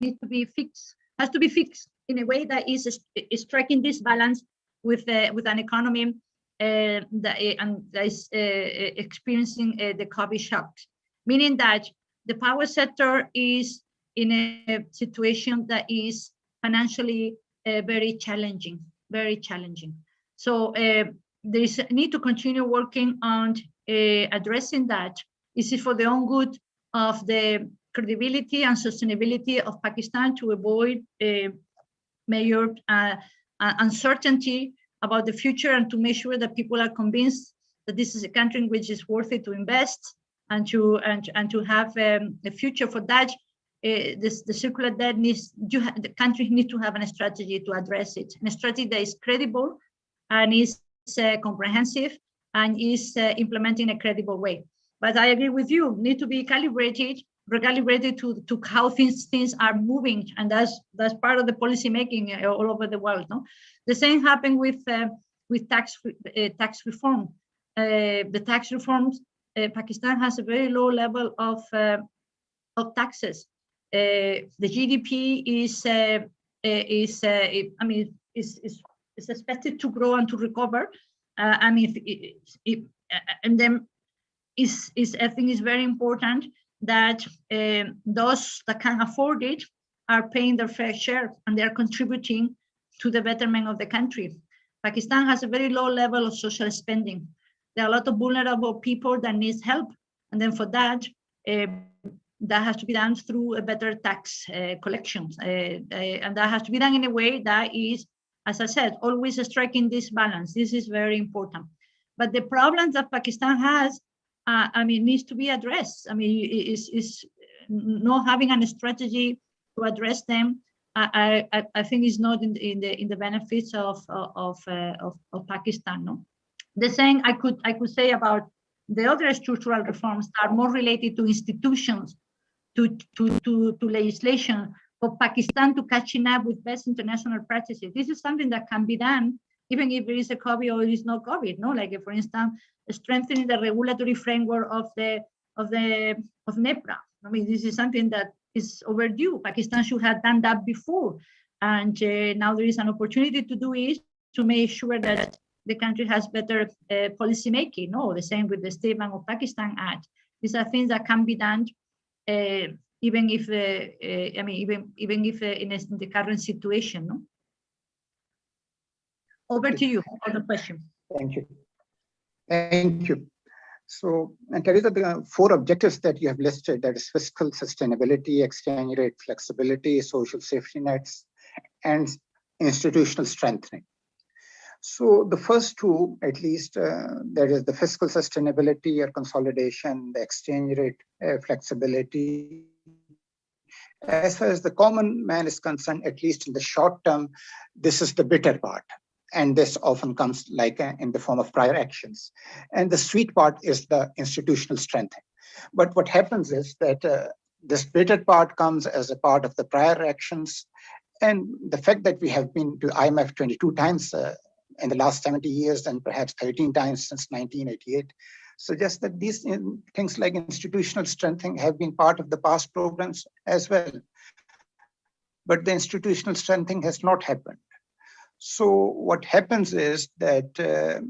need to be fixed, has to be fixed in a way that is striking this balance with an economy that is experiencing the COVID shocks, meaning that the power sector is in a situation that is financially very challenging. So there is a need to continue working on addressing that. This is for the own good of the credibility and sustainability of Pakistan, to avoid major uncertainty about the future, and to make sure that people are convinced that this is a country in which it's worth it to invest and to have a future. For that, the circular debt the country needs to have a strategy to address it, a strategy that is credible and is comprehensive and is implemented in a credible way. But I agree with you, need to be recalibrated to how things are moving, and that's part of the policy making all over the world. No, the same happened with tax reform. The tax reforms, Pakistan has a very low level of taxes. The GDP is expected to grow and to recover. And then I think it's very important that those that can afford it are paying their fair share, and they are contributing to the betterment of the country. Pakistan has a very low level of social spending. There are a lot of vulnerable people that need help, and then for that, that has to be done through a better tax collections, and that has to be done in a way that is, as I said, always striking this balance. This is very important. But the problems that Pakistan has, needs to be addressed. Is not having a strategy to address them. I think is not in the benefits of Pakistan. No, the same I could say about the other structural reforms that are more related to institutions, to legislation, for Pakistan to catching up with best international practices. This is something that can be done even if there is a COVID or it is not COVID. No, like for instance, strengthening the regulatory framework of NEPRA. This is something that is overdue. Pakistan should have done that before, and now there is an opportunity to do it, to make sure that the country has better policy making. No, the same with the State Bank of Pakistan Act. These are things that can be done, even if in the current situation. No. Over to you for the question. Thank you. Thank you. So, and Teresa, the 4 objectives that you have listed, that is fiscal sustainability, exchange rate flexibility, social safety nets, and institutional strengthening. So the first 2, at least, that is the fiscal sustainability or consolidation, the exchange rate flexibility. As far as the common man is concerned, at least in the short term, this is the bitter part. And this often comes like in the form of prior actions. And the sweet part is the institutional strengthening. But what happens is that this bitter part comes as a part of the prior actions. And the fact that we have been to IMF 22 times in the last 70 years and perhaps 13 times since 1988 suggests that these things like institutional strengthening have been part of the past programs as well. But the institutional strengthening has not happened. So what happens is that the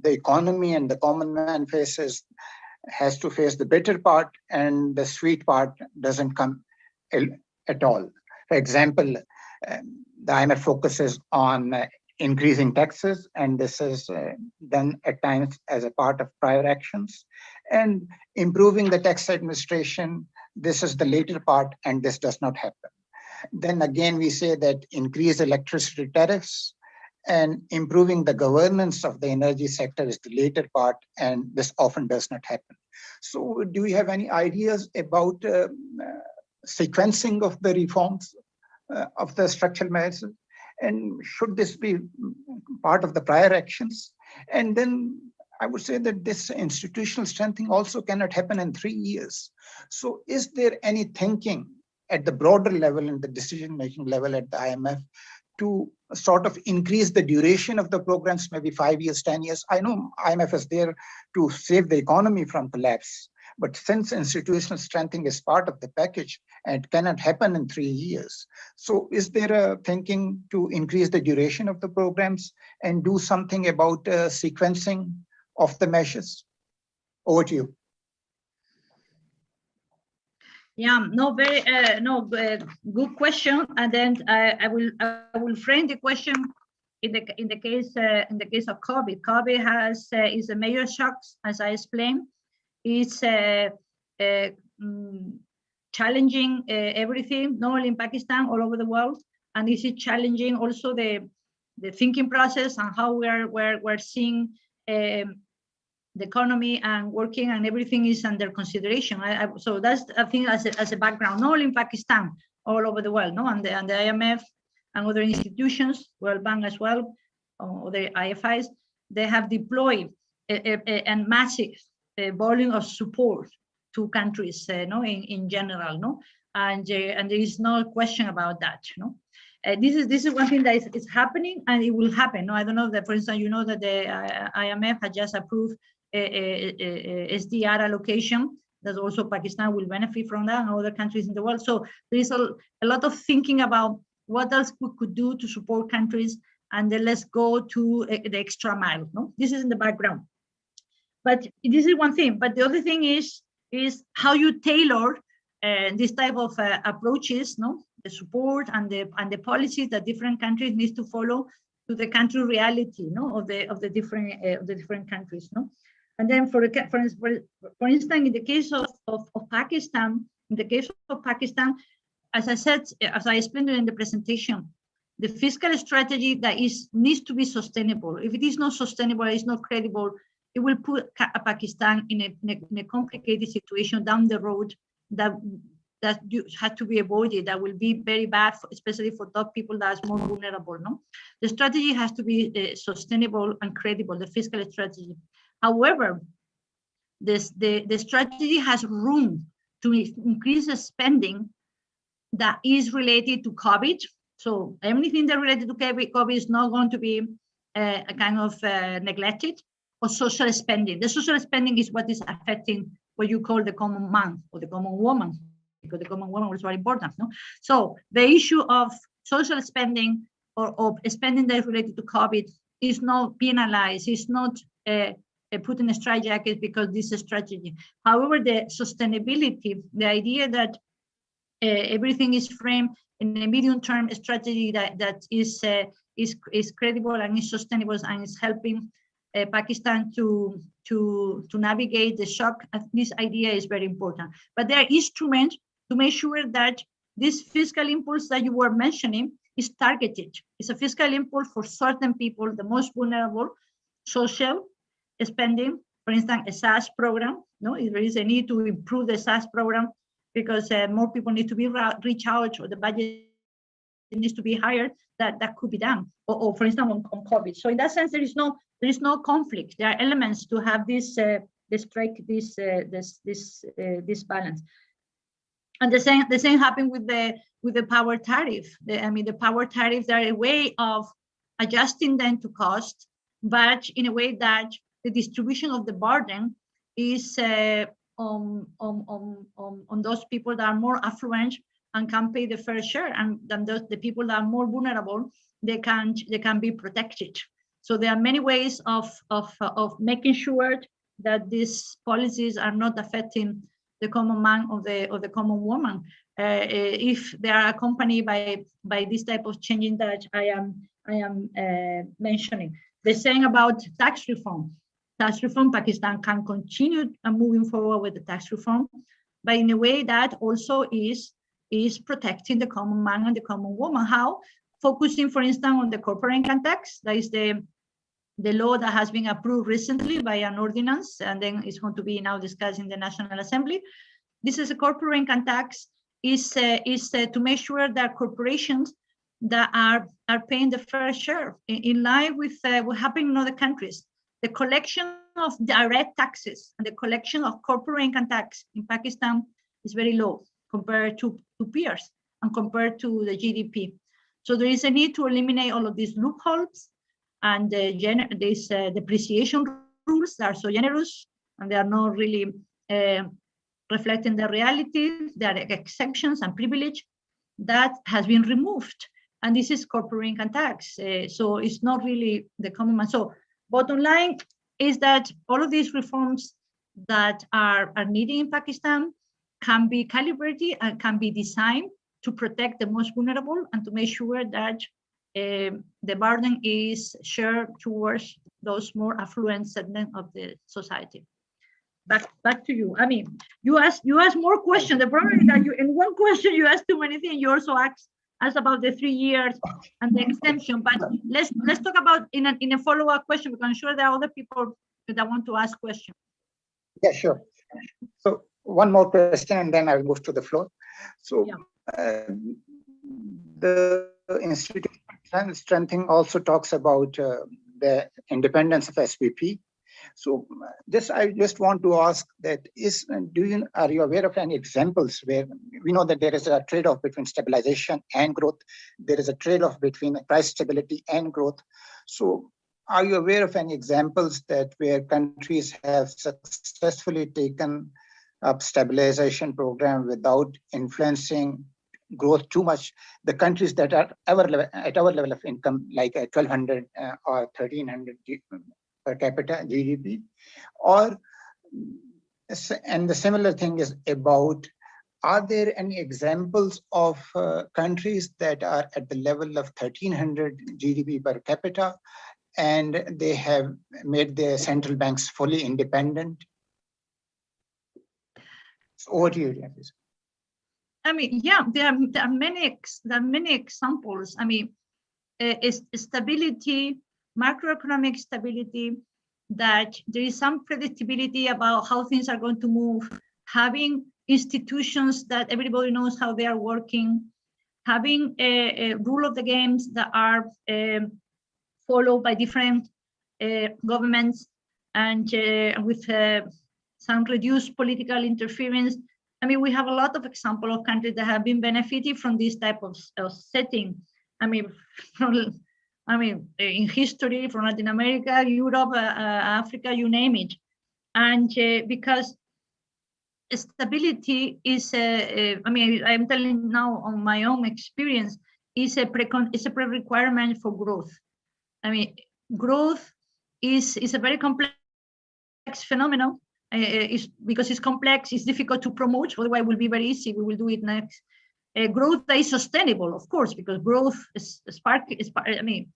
economy and the common man has to face the bitter part, and the sweet part doesn't come at all. For example, the IMF focuses on increasing taxes, and this is done at times as a part of prior actions. And improving the tax administration, this is the later part, and this does not happen. Then again, we say that increase electricity tariffs and improving the governance of the energy sector is the later part, and this often does not happen. So do you have any ideas about sequencing of the reforms of the structural measures? And should this be part of the prior actions? And then I would say that this institutional strengthening also cannot happen in 3 years. So is there any thinking at the broader level and the decision-making level at the IMF to sort of increase the duration of the programs, maybe 5 years, 10 years? I know IMF is there to save the economy from collapse, but since institutional strengthening is part of the package and cannot happen in 3 years, so is there a thinking to increase the duration of the programs and do something about sequencing of the measures? Over to you. Yeah, no, very good question. And then I will frame the question in the case of COVID. COVID is a major shock, as I explained. It's challenging everything, not only in Pakistan, all over the world, and this is challenging also the thinking process and how we're seeing the economy and working, and everything is under consideration. So that's, I think, as a background, not only in Pakistan, all over the world, no, and the IMF and other institutions, World Bank as well, or the IFIs, they have deployed a massive volume of support to countries, no, in general, no, and there is no question about that, no. This is one thing that is happening, and it will happen. No, I don't know that, for instance, you know that the IMF had just approved a SDR allocation. That also Pakistan will benefit from that, and other countries in the world. So there is a lot of thinking about what else we could do to support countries, and then let's go to the extra mile. No, this is in the background. But this is one thing. But the other thing is how you tailor this type of approaches, no, the support and the policies that different countries need to follow to the country reality, no, of the different countries, no. And then for instance, in the case of Pakistan, as I said, as I explained in the presentation, the fiscal strategy that needs to be sustainable. If it is not sustainable, it's not credible, it will put Pakistan in a complicated situation down the road that had to be avoided. That will be very bad, especially for those people that are more vulnerable. No, the strategy has to be sustainable and credible. The fiscal strategy. However, the strategy has room to increase the spending that is related to COVID. So anything that related to COVID is not going to be a kind of neglected, or social spending. The social spending is what is affecting what you call the common man or the common woman, because the common woman was very important. No, so the issue of social spending or spending that is related to COVID is not penalized. It's not put in a straitjacket because this is a strategy. However, the sustainability, the idea that everything is framed in a medium-term strategy that is credible and is sustainable and is helping Pakistan to navigate the shock. This idea is very important. But there are instruments to make sure that this fiscal impulse that you were mentioning is targeted. It's a fiscal impulse for certain people, the most vulnerable, social spending, for instance, a SAS program. No, there is a need to improve the SAS program because more people need to be reached out, or the budget needs to be higher. That could be done, or for instance on COVID. So in that sense, there is no conflict. There are elements to have this balance. And the same happened with the power tariff. The power tariffs are a way of adjusting them to cost, but in a way that the distribution of the burden is on those people that are more affluent and can pay the fair share, and then the people that are more vulnerable, they can be protected. So there are many ways of making sure that these policies are not affecting the common man or the common woman, if they are accompanied by this type of changing that I am mentioning. The same about tax reform. Tax reform, Pakistan can continue moving forward with the tax reform, but in a way that also is protecting the common man and the common woman. How? Focusing, for instance, on the corporate income tax. That is the law that has been approved recently by an ordinance, and then it's going to be now discussed in the National Assembly. This is a corporate income tax, is to make sure that corporations that are paying the fair share in line with what happened in other countries. The collection of direct taxes and the collection of corporate income tax in Pakistan is very low compared to peers and compared to the GDP. So there is a need to eliminate all of these loopholes and these depreciation rules that are so generous, and they are not really reflecting the reality. There are exemptions and privilege that has been removed, and this is corporate income tax. So it's not really the common man. So bottom line is that all of these reforms that are needed in Pakistan can be calibrated and can be designed to protect the most vulnerable and to make sure that the burden is shared towards those more affluent segments of the society. Back to you. I mean, you asked more questions. The problem is that in one question you asked too many things. You also asked about the 3 years and the extension. But let's talk about in a follow-up question, because I'm sure there are other people that want to ask questions. Yeah, sure. So one more question, and then I'll move to the floor. So the Institute of Strengthening also talks about the independence of SPP, So this, I just want to ask that are you aware of any examples where we know that there is a trade-off between stabilization and growth? There is a trade-off between price stability and growth. So are you aware of any examples that where countries have successfully taken up stabilization program without influencing growth too much? The countries that are at our level of income, like 1,200 or 1,300 per capita GDP, and the similar thing is about, are there any examples of countries that are at the level of 1,300 GDP per capita and they have made their central banks fully independent? So over to you, Janice. I mean, yeah, there are many examples. I mean, stability, macroeconomic stability, that there is some predictability about how things are going to move, having institutions that everybody knows how they are working, having a rule of the games that are followed by different governments, and with some reduced political interference. I mean, we have a lot of examples of countries that have been benefiting from this type of setting. I mean, in history, from Latin America, Europe, Africa, you name it. And because stability is, I mean, I'm telling now on my own experience, is a pre-requirement for growth. I mean, growth is a very complex phenomenon. Because it's complex, it's difficult to promote, otherwise it will be very easy, we will do it next. Growth that is sustainable, of course, because growth is I mean,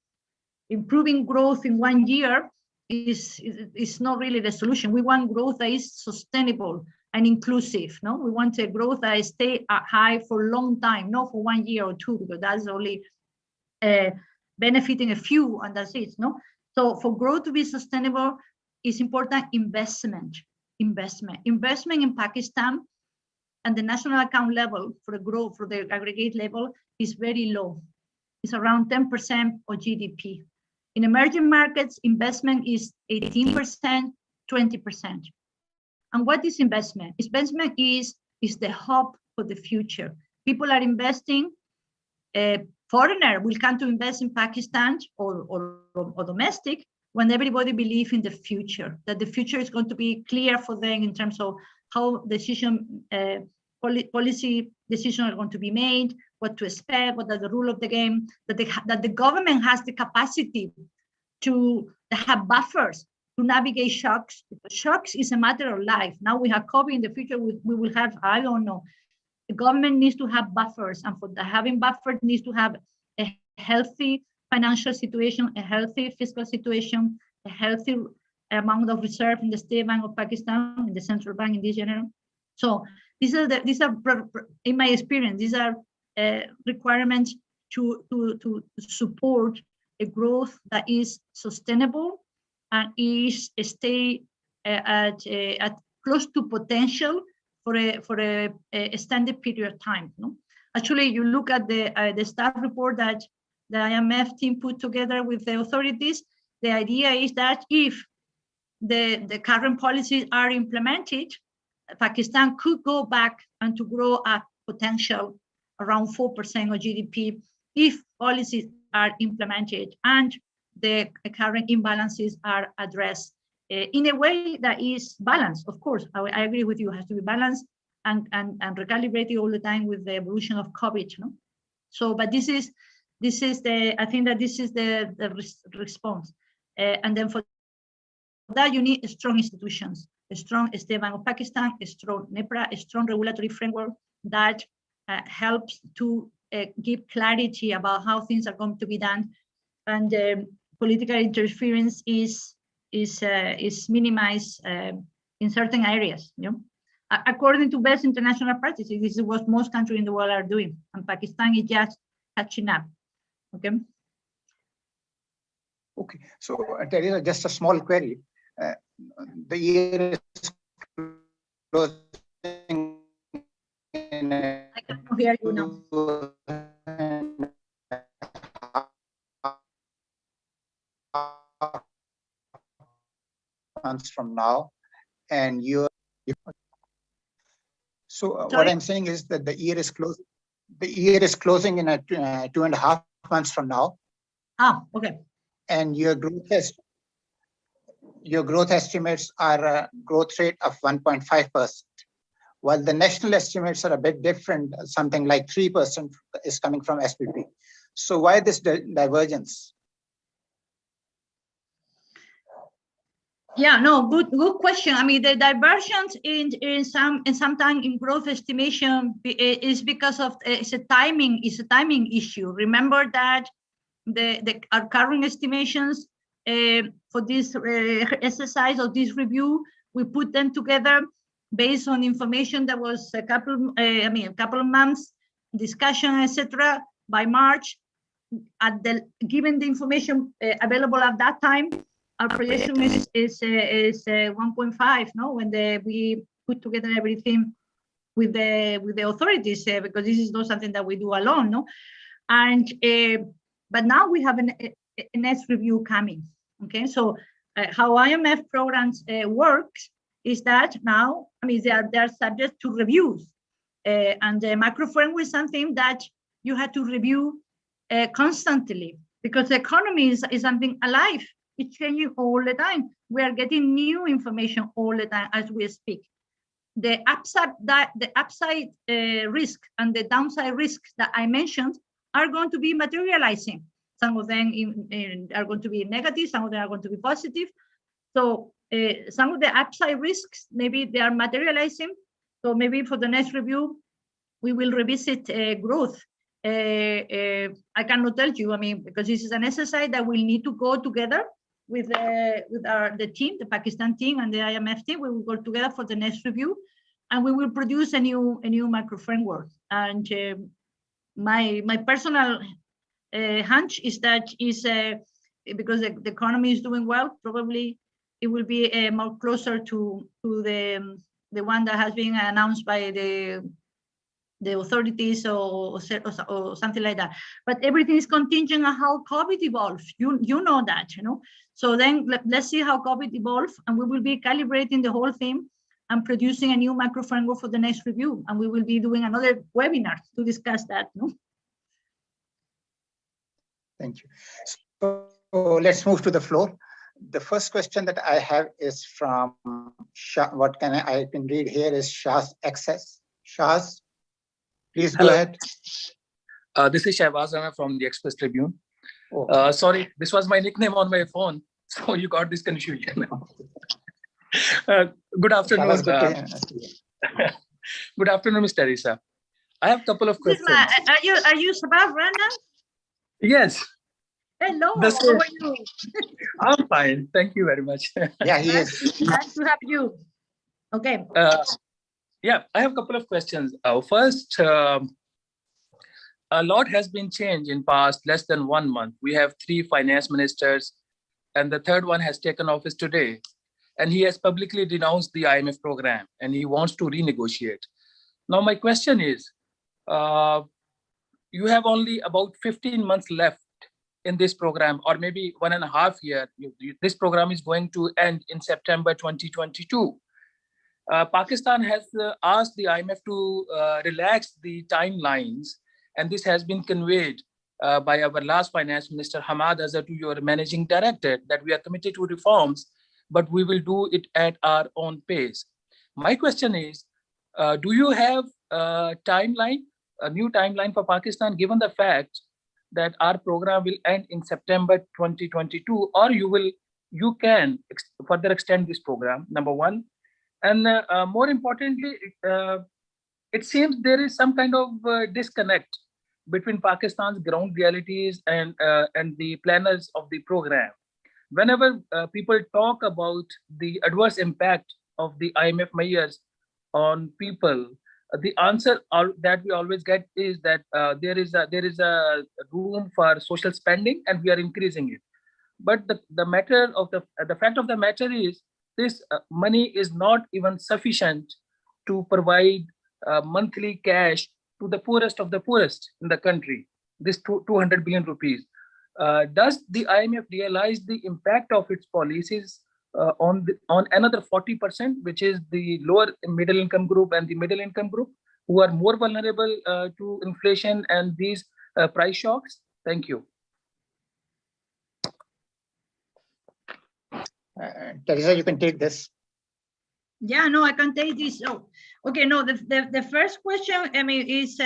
improving growth in 1 year is not really the solution. We want growth that is sustainable and inclusive. No, we want a growth that stay high for a long time, not for 1 year or two, because that's only benefiting a few, and that's it. No, so for growth to be sustainable, it's important investment in Pakistan, and the national account level for the growth, for the aggregate level, is very low. It's around 10% of GDP. In emerging markets, investment is 18%, 20%. And what is investment? Investment is the hope for the future. People are investing. Foreigner will come to invest in Pakistan or domestic, when everybody believes in the future, that the future is going to be clear for them in terms of how policy decisions are going to be made, what to expect, what are the rule of the game, that the government has the capacity to have buffers to navigate shocks. Because shocks is a matter of life. Now we have COVID, in the future we will have, I don't know. The government needs to have buffers, and for having buffers needs to have a healthy financial situation, a healthy fiscal situation, a healthy amount of reserve in the State Bank of Pakistan, in the central bank in this general. So these are, in my experience, these are requirements to support a growth that is sustainable and is stay at close to potential for a extended period of time. No? Actually, you look at the staff report that the IMF team put together with the authorities. The idea is that if the current policies are implemented, Pakistan could go back and to grow at potential around 4% of GDP if policies are implemented and the current imbalances are addressed in a way that is balanced. Of course, I agree with you, it has to be balanced and recalibrated all the time with the evolution of COVID. No? So, but this is I think that this is the response. And then for that, you need strong institutions, a strong State Bank of Pakistan, a strong NEPRA, a strong regulatory framework that helps to give clarity about how things are going to be done. And political interference is minimized in certain areas. You know? According to best international practices, this is what most countries in the world are doing, and Pakistan is just catching up. Okay. Okay. So there is just a small query. The year is closing. I cannot hear you now. And months from now, and what I'm saying is that the year is closed. The year is closing in 2.5 months from now. Okay. And your growth estimates are a growth rate of 1.5%, while the national estimates are a bit different. Something like 3% is coming from SPP. So why this divergence? Yeah, no, good question. I mean, the divergence in sometimes in growth estimation is because of it's a timing issue. Remember that our current estimations for this exercise or this review, we put them together based on information that was a couple of months discussion, etc. By March, given the information available at that time, our projection is 1.5. No, when we put together everything with the authorities, because this is not something that we do alone. No, and but now we have a next review coming. Okay, so how IMF programs works is that now, I mean, they are subject to reviews, and the macro framework is something that you have to review constantly, because the economy is something alive. It's changing all the time. We are getting new information all the time as we speak. The upside risk and the downside risks that I mentioned are going to be materializing. Some of them are going to be negative, some of them are going to be positive. So some of the upside risks, maybe they are materializing. So maybe for the next review, we will revisit growth. I cannot tell you, I mean, because this is an exercise that will need to go together with the team, the Pakistan team and the IMF team. We will go together for the next review, and we will produce a new macro framework. And my personal hunch is that because the economy is doing well, probably it will be more closer to the one that has been announced by the authorities or something like that. But everything is contingent on how COVID evolves. You know that, you know. So then let's see how COVID evolves, and we will be calibrating the whole thing and producing a new macro framework for the next review. And we will be doing another webinar to discuss that. No? Thank you. So let's move to the floor. The first question that I have is from Shah. I can read here is Shah's Access. Shah's, please go ahead. This is Shahbaz Rana from the Express Tribune. Okay. Sorry, this was my nickname on my phone, so you got this confusion. Good afternoon. Good afternoon, Ms. Teresa. I have a couple of questions. Are you Shahbaz Rana? Yes. Hello, how are you? I'm fine. Thank you very much. Yeah, he is. Nice to have you. Okay. Yeah, I have a couple of questions. First, a lot has been changed in past less than 1 month. We have 3 finance ministers, and the third one has taken office today. And he has publicly denounced the IMF program, and he wants to renegotiate. Now, my question is, you have only about 15 months left in this program, or maybe 1.5 years. This program is going to end in September 2022. Pakistan has asked the IMF to relax the timelines, and this has been conveyed by our last finance minister, Hamad Azhar, to your managing director, that we are committed to reforms, but we will do it at our own pace. My question is, do you have a new timeline for Pakistan, given the fact that our program will end in September 2022, or you can further extend this program, number one? And more importantly, it seems there is some kind of disconnect between Pakistan's ground realities and the planners of the program. Whenever people talk about the adverse impact of the IMF measures on people, the answer that we always get is that there is a room for social spending, and we are increasing it. But the fact of the matter is, this money is not even sufficient to provide monthly cash to the poorest of the poorest in the country, this 200 billion rupees. Does the IMF realize the impact of its policies on another 40%, which is the lower middle income group and the middle income group, who are more vulnerable to inflation and these price shocks? Thank you. Teresa, you can take this. Yeah, no, I can take this. Oh, okay, no, the first question, I mean, is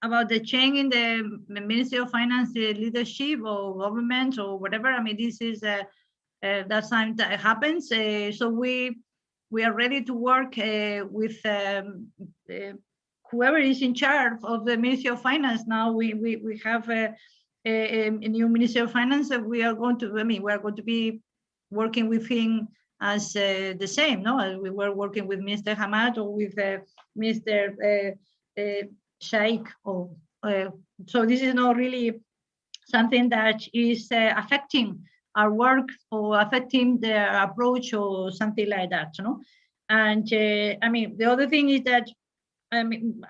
about the change in the Ministry of Finance leadership or government or whatever. I mean, this is that time that happens. So we are ready to work with whoever is in charge of the Ministry of Finance. Now we have a new Ministry of Finance. We are going to, I mean, we are going to be working with him as the same, no? As we were working with Mr. Hamad or with Mr. Shaikh. So this is not really something that is affecting our work or affecting the approach or something like that, you know? And I mean, the other thing is that, I mean,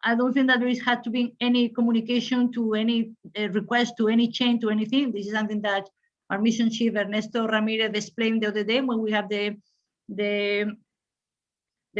I don't think that there had to be any communication to any request to any change to anything. This is something that our mission chief Ernesto Ramirez explained the other day when we have the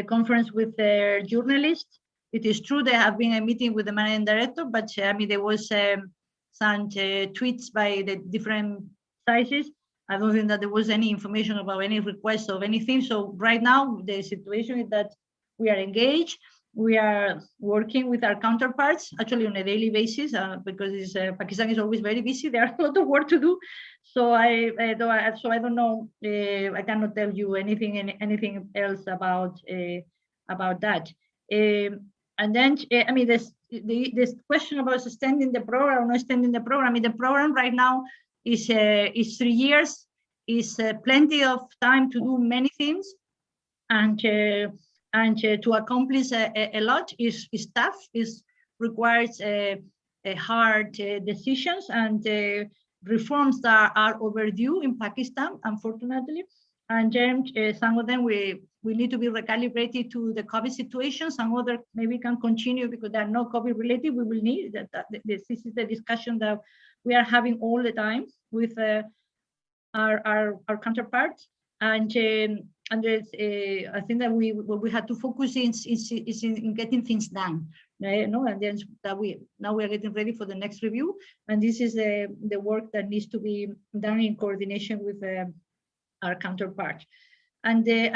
conference with the journalists. It is true there have been a meeting with the managing director, but I mean there was some tweets by the different sizes. I don't think that there was any information about any request of anything. So right now the situation is that we are engaged. We are working with our counterparts actually on a daily basis because Pakistan is always very busy. There are a lot of work to do. So I don't know. I cannot tell you anything else about that. And then I mean this question about extending the program or not extending the program. I mean, the program right now is 3 years. Is plenty of time to do many things, and to accomplish a lot is tough. Is requires hard decisions and reforms that are overdue in Pakistan, unfortunately. And then some of them we need to be recalibrated to the COVID situation. Some other maybe can continue because they are not COVID related. We will need that. This is the discussion that we are having all the time with our counterparts. And there's, I think that what we had to focus is in getting things done. And then that we are getting ready for the next review. And this is the work that needs to be done in coordination with our counterpart. And the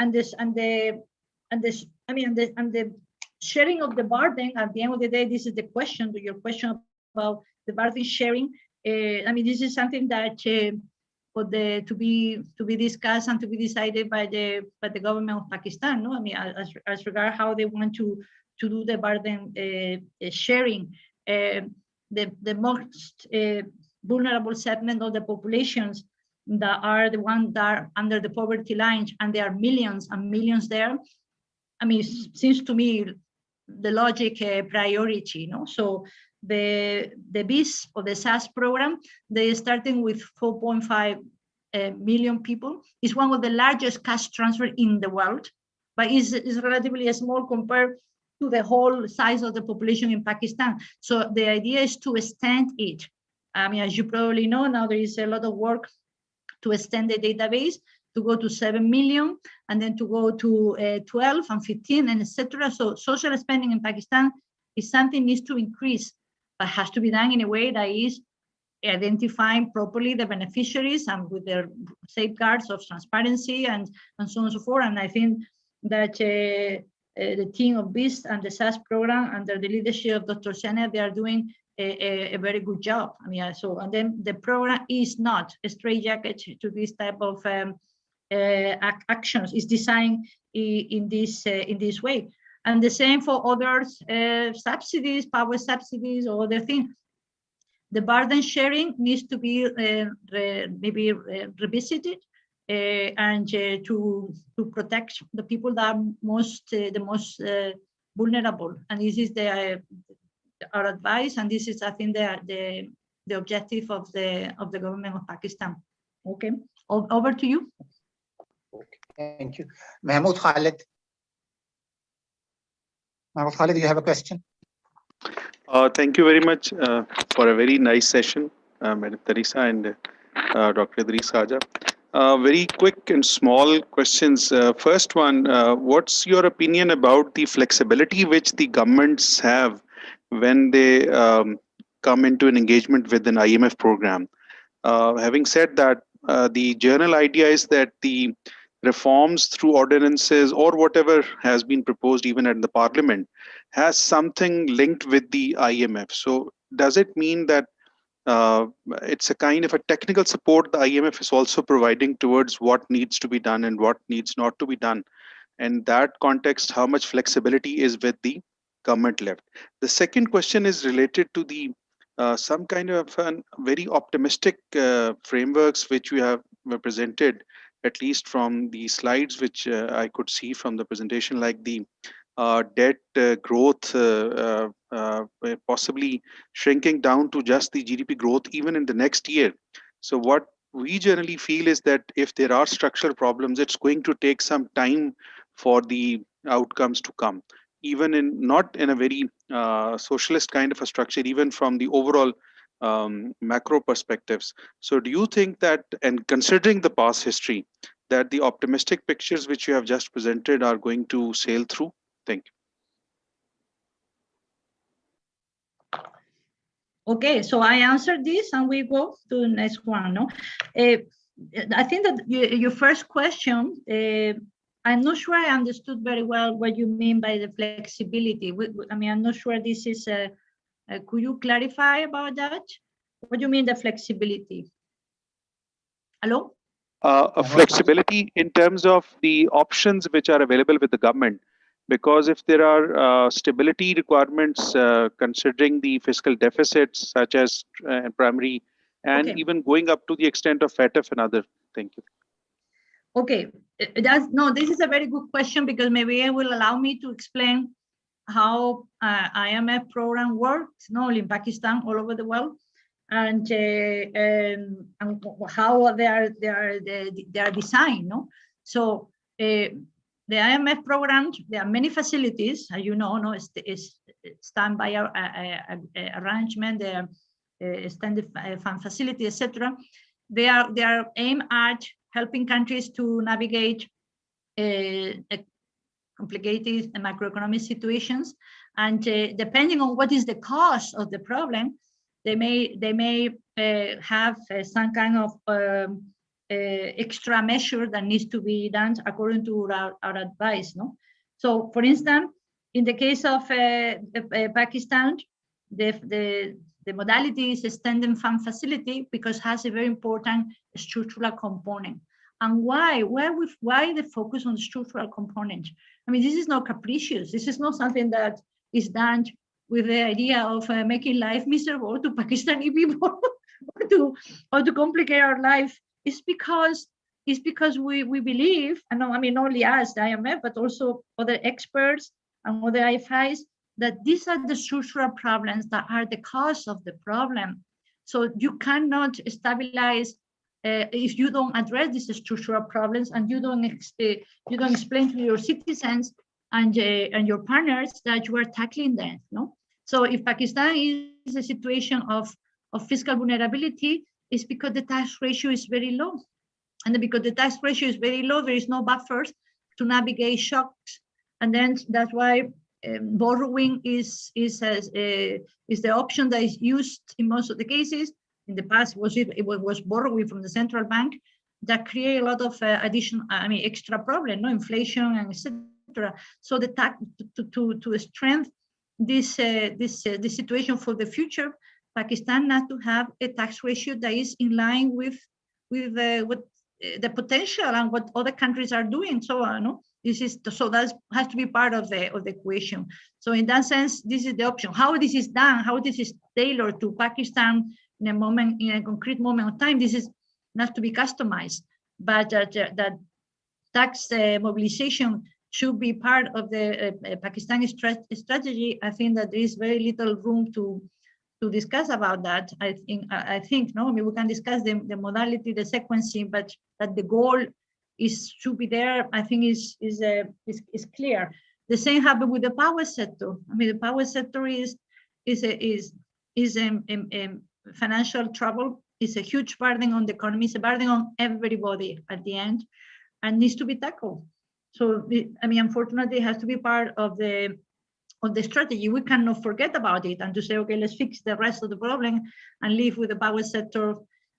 sharing of the burden. At the end of the day, this is the question. Your question about the burden sharing. I mean, this is something that to be discussed and to be decided by the government of Pakistan. No, I mean, as regard how they want to do the burden sharing. The most vulnerable segment of the populations that are the ones that are under the poverty line, and there are millions and millions there. I mean, it seems to me the logic priority, no? So the BIS or the SAS program, they're starting with 4.5 million people. It's one of the largest cash transfer in the world, but is relatively small compared to the whole size of the population in Pakistan. So the idea is to extend it. I mean, as you probably know, now there is a lot of work to extend the database to go to 7 million and then to go to 12 and 15 and etc. So social spending in Pakistan is something needs to increase, but has to be done in a way that is identifying properly the beneficiaries and with their safeguards of transparency and so on and so forth. And I think that the team of BIS and the SAS program under the leadership of Dr. Sena, they are doing a very good job. I mean, so, and then the program is not a straitjacket to this type of actions. It's designed in this way. And the same for other subsidies, power subsidies, or other things. The burden sharing needs to be maybe revisited and to protect the people that are the most vulnerable. And this is our advice, and this is, I think, the objective of the government of Pakistan. Okay, over to you. Okay, thank you, Mahmoud Khalid. Mahmoud Khalid, you have a question? Thank you very much for a very nice session, Madam Teresa, and Dr. Idris Khaja. Very quick and small questions. First one, what's your opinion about the flexibility which the governments have when they come into an engagement with an IMF program? Having said that, the general idea is that the reforms through ordinances or whatever has been proposed even at the parliament has something linked with the IMF. So does it mean that it's a kind of a technical support the IMF is also providing towards what needs to be done and what needs not to be done? And that context, how much flexibility is with the government left? The second question is related to the some kind of very optimistic frameworks which we have presented, at least from the slides which I could see from the presentation, like the debt growth possibly shrinking down to just the GDP growth even in the next year. So what we generally feel is that if there are structural problems, it's going to take some time for the outcomes to come, even in not in a very socialist kind of a structure, even from the overall macro perspectives. So do you think that, and considering the past history, that the optimistic pictures which you have just presented are going to sail through? Thank you. Okay, so I answered this and we go to the next one. No, I think that your first question, I'm not sure I understood very well what you mean by the flexibility. I mean, I'm not sure this is, could you clarify about that? What do you mean the flexibility? Hello? A flexibility in terms of the options which are available with the government. Because if there are stability requirements considering the fiscal deficits, such as primary, and Okay. even going up to the extent of FATF and other. Thank you. Okay, this is a very good question, because maybe it will allow me to explain how IMF program works, not only in Pakistan, all over the world, and how they are designed. No, so the IMF programs, there are many facilities, as you know, no, it's standby arrangement, the standard fund facility, etc. They are aimed at helping countries to navigate complicated macroeconomic situations, and depending on what is the cause of the problem, they may have some kind of extra measure that needs to be done according to our advice. No, so for instance, in the case of Pakistan, the modality is a standing fund facility because it has a very important structural component. And why the focus on structural component? I mean, this is not capricious. This is not something that is done with the idea of making life miserable to Pakistani people or to complicate our life. It's because we believe, and I mean, not only us, the IMF, but also other experts and other IFIs, that these are the structural problems that are the cause of the problem. So you cannot stabilize if you don't address these structural problems, and you don't explain to your citizens and your partners that you are tackling them. No, so if Pakistan is a situation of fiscal vulnerability, it's because the tax ratio is very low, and because the tax ratio is very low, there is no buffers to navigate shocks, and then that's why borrowing is the option that is used in most of the cases. In the past, it was borrowing from the central bank that create a lot of additional, extra problem, no, inflation and etc. So the tax to strengthen this situation for the future, Pakistan has to have a tax ratio that is in line with the potential and what other countries are doing. So no, that has to be part of the equation. So in that sense, this is the option. How this is done, how this is tailored to Pakistan in a concrete moment of time, this is not to be customized, but that tax mobilization should be part of the Pakistani strategy. I think that there is very little room to discuss about that. I think no, I mean, we can discuss the modality, the sequencing, but that the goal should be there, I think is clear. The same happened with the power sector. I mean, the power sector is financial trouble It's a huge burden on the economy. It's a burden on everybody at the end, and needs to be tackled. So, I mean, unfortunately, it has to be part of the strategy. We cannot forget about it and to say, okay, let's fix the rest of the problem and live with the power sector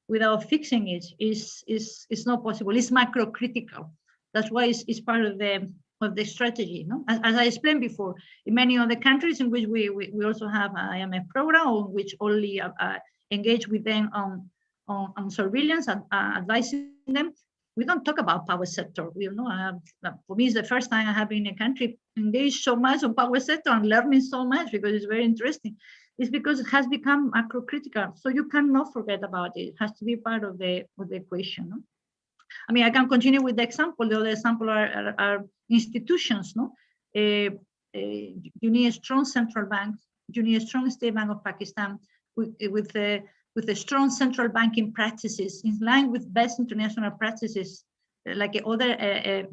without fixing it is not possible. It's macro critical. That's why it's part of the strategy. No? As I explained before, in many other countries in which we also have an IMF program, on which only engage with them on surveillance and advising them. We don't talk about power sector. For me, it's the first time I have been in a country engaged so much on power sector and learning so much, because it's very interesting. It's because it has become macro critical. So you cannot forget about it. It has to be part of the equation. No? I mean, I can continue with the example. The other example are institutions. No, you need a strong central bank. You need a strong State Bank of Pakistan with a strong central banking practices in line with best international practices, like other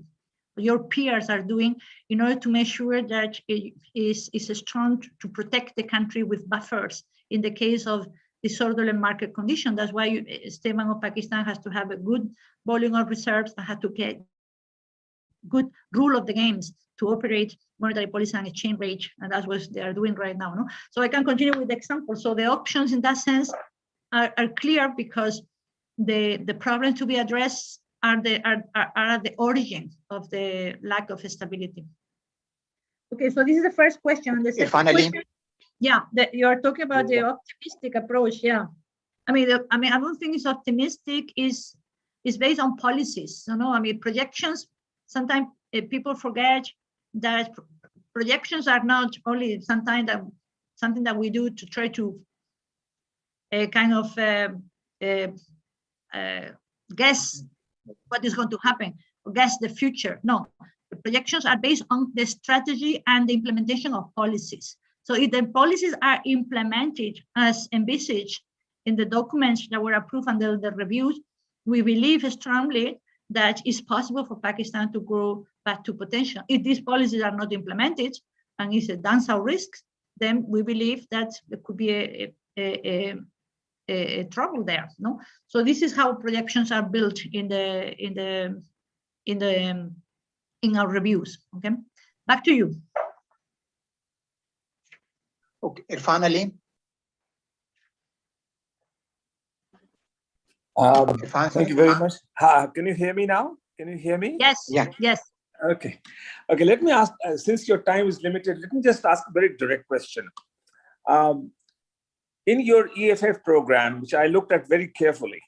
your peers are doing, in order to make sure that it is strong to protect the country with buffers in the case of disorderly market condition. That's why State Bank of Pakistan has to have a good volume of reserves and have to get good rule of the games to operate monetary policy and exchange rate, and that's what they are doing right now. No, so I can continue with the example. So the options in that sense are clear, because the problems to be addressed are at the origin of the lack of stability. Okay, so this is the first question. And the second question, yeah, you are talking about the optimistic approach. Yeah, I mean, I don't think it's optimistic. It's based on policies. You know, I mean, projections. Sometimes people forget that projections are not only sometimes something that we do to try to kind of guess what is going to happen, or guess the future. No, the projections are based on the strategy and the implementation of policies. So if the policies are implemented as envisaged in the documents that were approved under the reviews, we believe strongly that it's possible for Pakistan to grow back to potential. If these policies are not implemented and it's a downside risk, then we believe that there could be a trouble there. No, so this is how projections are built in our reviews. Okay, back to you. Okay, Irfan Ali. Thank you very much. Can you hear me now? Can you hear me? Yes. Yeah. Yes. Okay. Okay. Let me ask. Since your time is limited, let me just ask a very direct question. In your EFF program, which I looked at very carefully,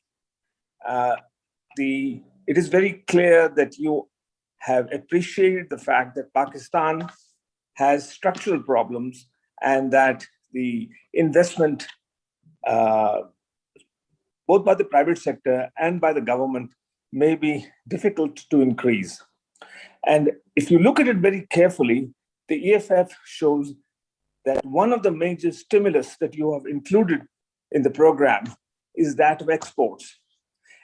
it is very clear that you have appreciated the fact that Pakistan has structural problems and that the investment, both by the private sector and by the government, may be difficult to increase. And if you look at it very carefully, the EFF shows that one of the major stimulus that you have included in the program is that of exports.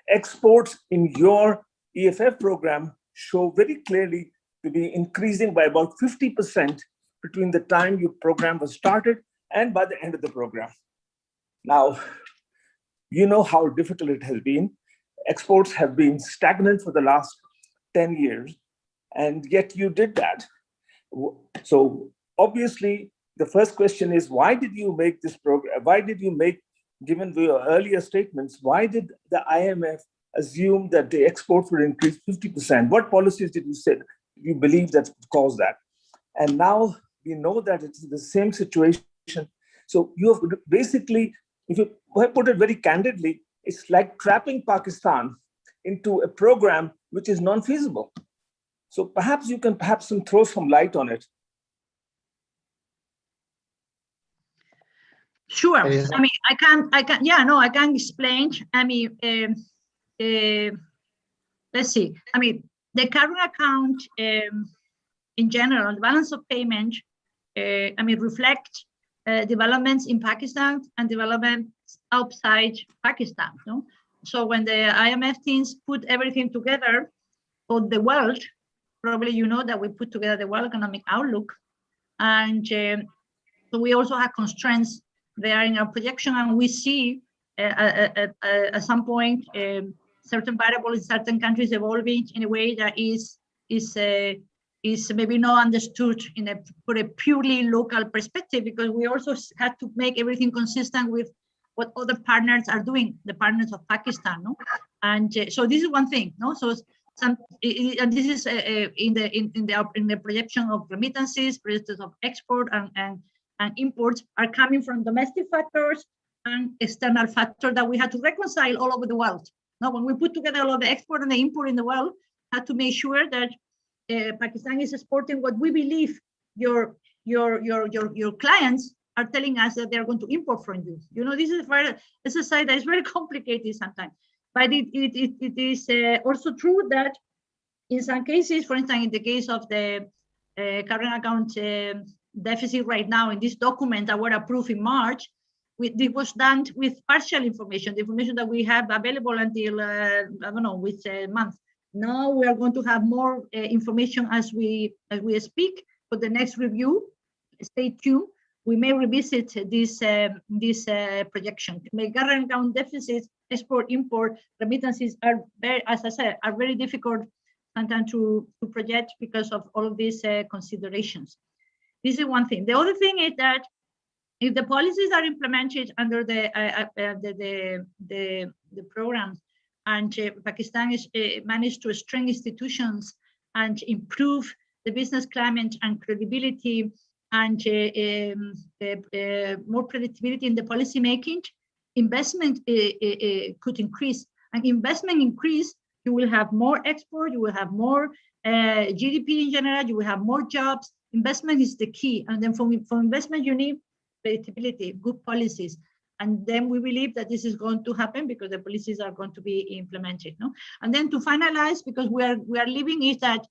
Exports in your EFF program show very clearly to be increasing by about 50% between the time your program was started and by the end of the program. Now, you know how difficult it has been. Exports have been stagnant for the last 10 years, and yet you did that. So obviously, the first question is, why did you make this program? Why did you make, given the earlier statements, why did the IMF assume that the exports would increase 50%? What policies did you believe that caused that? And now we know that it's the same situation. So you have basically, if you put it very candidly, it's like trapping Pakistan into a program which is non-feasible. So perhaps you can throw some light on it. Sure. I mean, I can explain. I mean, let's see. I mean, the current account in general, the balance of payment, I mean, reflect developments in Pakistan and developments outside Pakistan. No? So when the IMF teams put everything together for the world, probably you know that we put together the World Economic Outlook, and so we also have constraints there in our projection, and we see at some point certain variables in certain countries evolving in a way that is maybe not understood for a purely local perspective, because we also had to make everything consistent with what other partners are doing, the partners of Pakistan, no? And so this is one thing, no? So and this is in the projection of remittances, projections of export and imports are coming from domestic factors and external factors that we had to reconcile all over the world. Now, when we put together all of the export and the import in the world, had to make sure that Pakistan is exporting what we believe your clients are telling us that they're going to import from you. You know, this is a side that is very complicated sometimes. But it is also true that in some cases, for instance, in the case of the current account deficit right now, in this document that were approved in March, it was done with partial information, the information that we have available until, I don't know, which month. Now we are going to have more information as we speak for the next review. Stay tuned. We may revisit this projection. The current account deficits, export, import, remittances are very, as I said, are very difficult sometimes to project because of all of these considerations. This is one thing. The other thing is that if the policies are implemented under the programs, and Pakistan is managed to strengthen institutions and improve the business climate and credibility and more predictability in the policy making, investment could increase. And investment increase, you will have more export, you will have more GDP in general, you will have more jobs. Investment is the key. And then for investment, you need predictability, good policies. And then we believe that this is going to happen because the policies are going to be implemented. No? And then to finalize, because we are living is that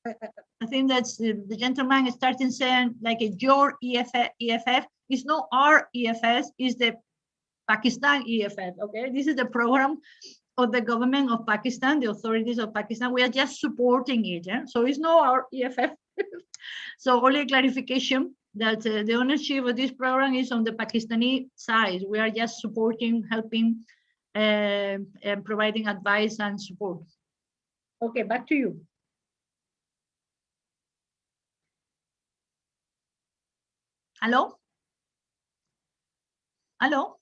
I think that's the gentleman is starting saying like your EFF is not our EFS, is the Pakistan EFF. Okay, this is the program of the government of Pakistan, the authorities of Pakistan. We are just supporting it. Yeah? So it's not our EFF. So only a clarification that the ownership of this program is on the Pakistani side. We are just supporting, helping, and providing advice and support. Okay, back to you. Hello? Hello?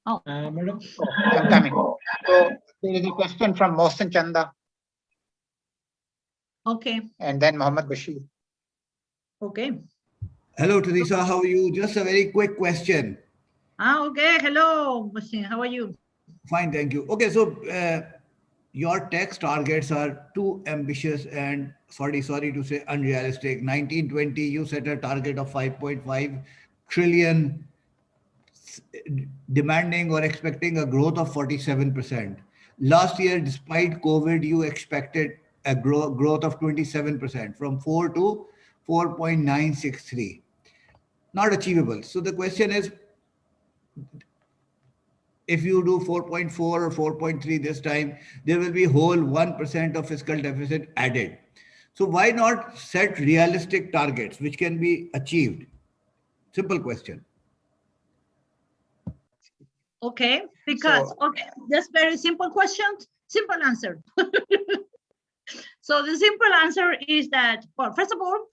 Oh. Madam. I'm coming. So there is a question from Mohsen Chanda. Okay. And then Mohammed Bashir. Okay. Hello, Teresa. How are you? Just a very quick question. Okay. Hello, Mohsen. How are you? Fine, thank you. Okay, so your tax targets are too ambitious and sorry to say unrealistic. 1920, you set a target of 5.5 trillion, demanding or expecting a growth of 47%. Last year, despite COVID, you expected a growth of 27%, from 4 to 4.963. Not achievable. So the question is, if you do 4.4 or 4.3 this time, there will be whole 1% of fiscal deficit added. So why not set realistic targets which can be achieved? Simple question. Okay, because, okay, that's very simple question, simple answer. So the simple answer is that, well, first of all,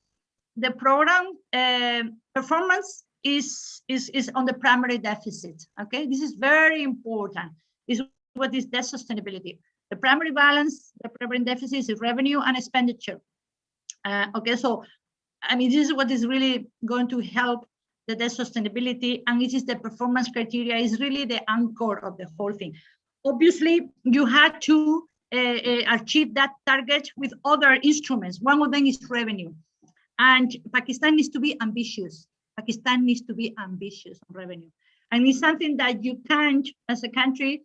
the program performance is on the primary deficit. Okay, this is very important. This is what is debt sustainability. The primary balance, the primary deficit is revenue and expenditure. Okay, so I mean, this is what is really going to help the debt sustainability, and it is the performance criteria is really the anchor of the whole thing. Obviously, you had to achieve that target with other instruments. One of them is revenue, and Pakistan needs to be ambitious. Pakistan needs to be ambitious on revenue, and it's something that you can't, as a country,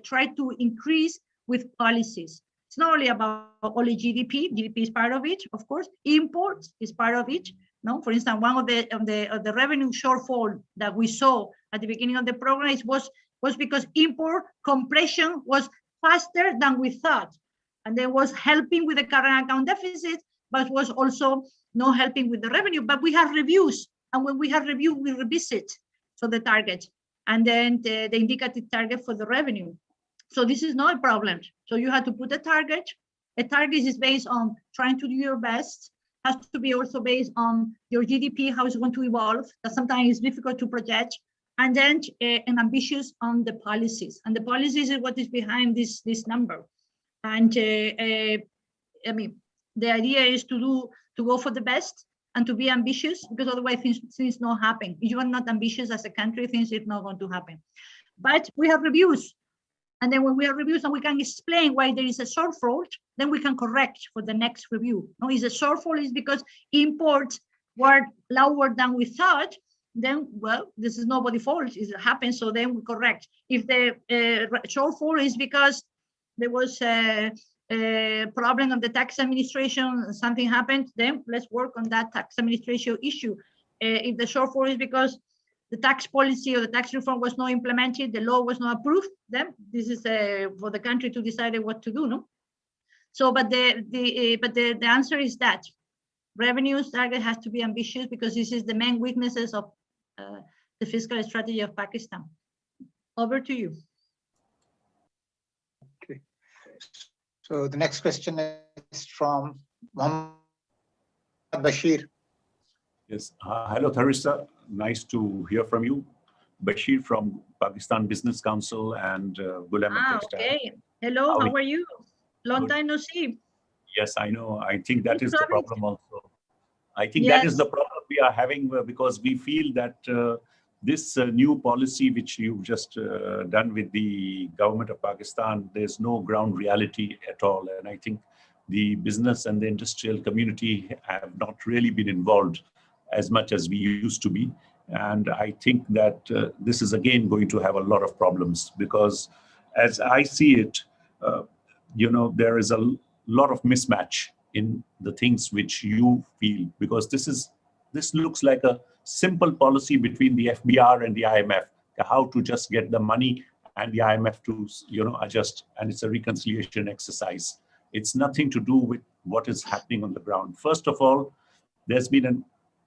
try to increase with policies. It's not only about only GDP. GDP is part of it, of course. Imports is part of it. No, for instance, one of the revenue shortfall that we saw at the beginning of the program was because import compression was faster than we thought, and there was helping with the current account deficit, but was also not helping with the revenue. But we have reviews, and when we have review, we revisit so the target. and then the indicative target for the revenue. So this is not a problem. So you have to put a target. A target is based on trying to do your best, has to be also based on your GDP, how it's going to evolve. That sometimes is difficult to project. And then and ambitious on the policies. And the policies is what is behind this number. And I mean, the idea is to go for the best and to be ambitious, because otherwise things not happen. If you are not ambitious as a country, things is not going to happen. But we have reviews. And then when we have reviews and we can explain why there is a shortfall, then we can correct for the next review. No, is a shortfall is because imports were lower than we thought, then, well, this is nobody's fault, it happens, so then we correct. If the shortfall is because there was a problem of the tax administration, something happened, then let's work on that tax administration issue. If the shortfall is because the tax policy or the tax reform was not implemented, the law was not approved, then this is for the country to decide what to do, no? So, but the answer is that revenues target has to be ambitious, because this is the main weaknesses of the fiscal strategy of Pakistan. Over to you. Okay. So the next question is from Mohammed Bashir. Yes. Hello, Theresa. Nice to hear from you. Bashir from Pakistan Business Council and Gulam Textile. Okay. Hello, how are you? Long time no see. Yes, I know. I think that is the problem also. I think that is the problem we are having, because we feel that this new policy which you've just done with the government of Pakistan, there's no ground reality at all. And I think the business and the industrial community have not really been involved as much as we used to be. And I think that this is again going to have a lot of problems, because as I see it, there is a lot of mismatch in the things which you feel, because this looks like a simple policy between the FBR and the IMF, how to just get the money and the IMF to adjust, and it's a reconciliation exercise. It's nothing to do with what is happening on the ground. First of all, there's been a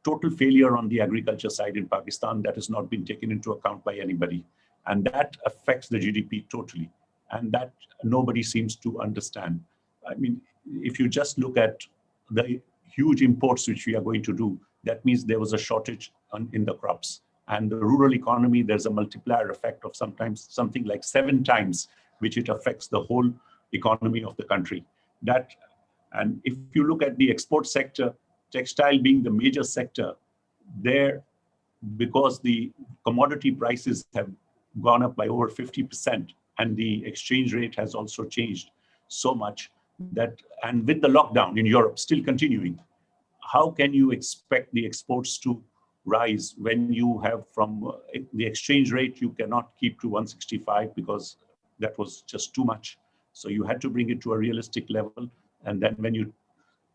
total failure on the agriculture side in Pakistan that has not been taken into account by anybody, and that affects the GDP totally, and that nobody seems to understand. I mean, if you just look at the huge imports which we are going to do, that means there was a shortage in the crops. And the rural economy, there's a multiplier effect of sometimes something like 7 times, which it affects the whole economy of the country. And if you look at the export sector, textile being the major sector, there, because the commodity prices have gone up by over 50%, and the exchange rate has also changed so much that, and with the lockdown in Europe still continuing, how can you expect the exports to rise when you have from the exchange rate, you cannot keep to 165 because that was just too much. So you had to bring it to a realistic level. And then when you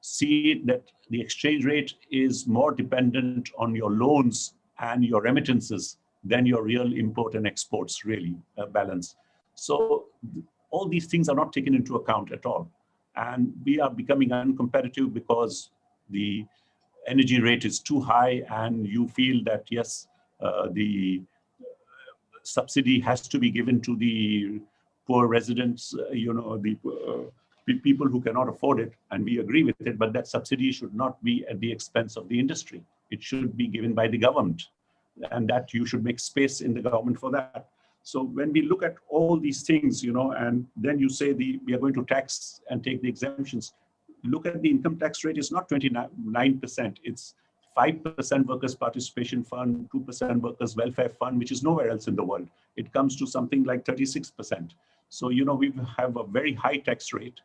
see that the exchange rate is more dependent on your loans and your remittances than your real import and exports really balance. So all these things are not taken into account at all. And we are becoming uncompetitive because the energy rate is too high, and you feel that, yes, the subsidy has to be given to the poor residents, the people who cannot afford it, and we agree with it, but that subsidy should not be at the expense of the industry. It should be given by the government, and that you should make space in the government for that. So when we look at all these things, and then you say we are going to tax and take the exemptions, look at the income tax rate is not 29%, it's 5% workers' participation fund, 2% workers' welfare fund, which is nowhere else in the world. It comes to something like 36%. So, we have a very high tax rate.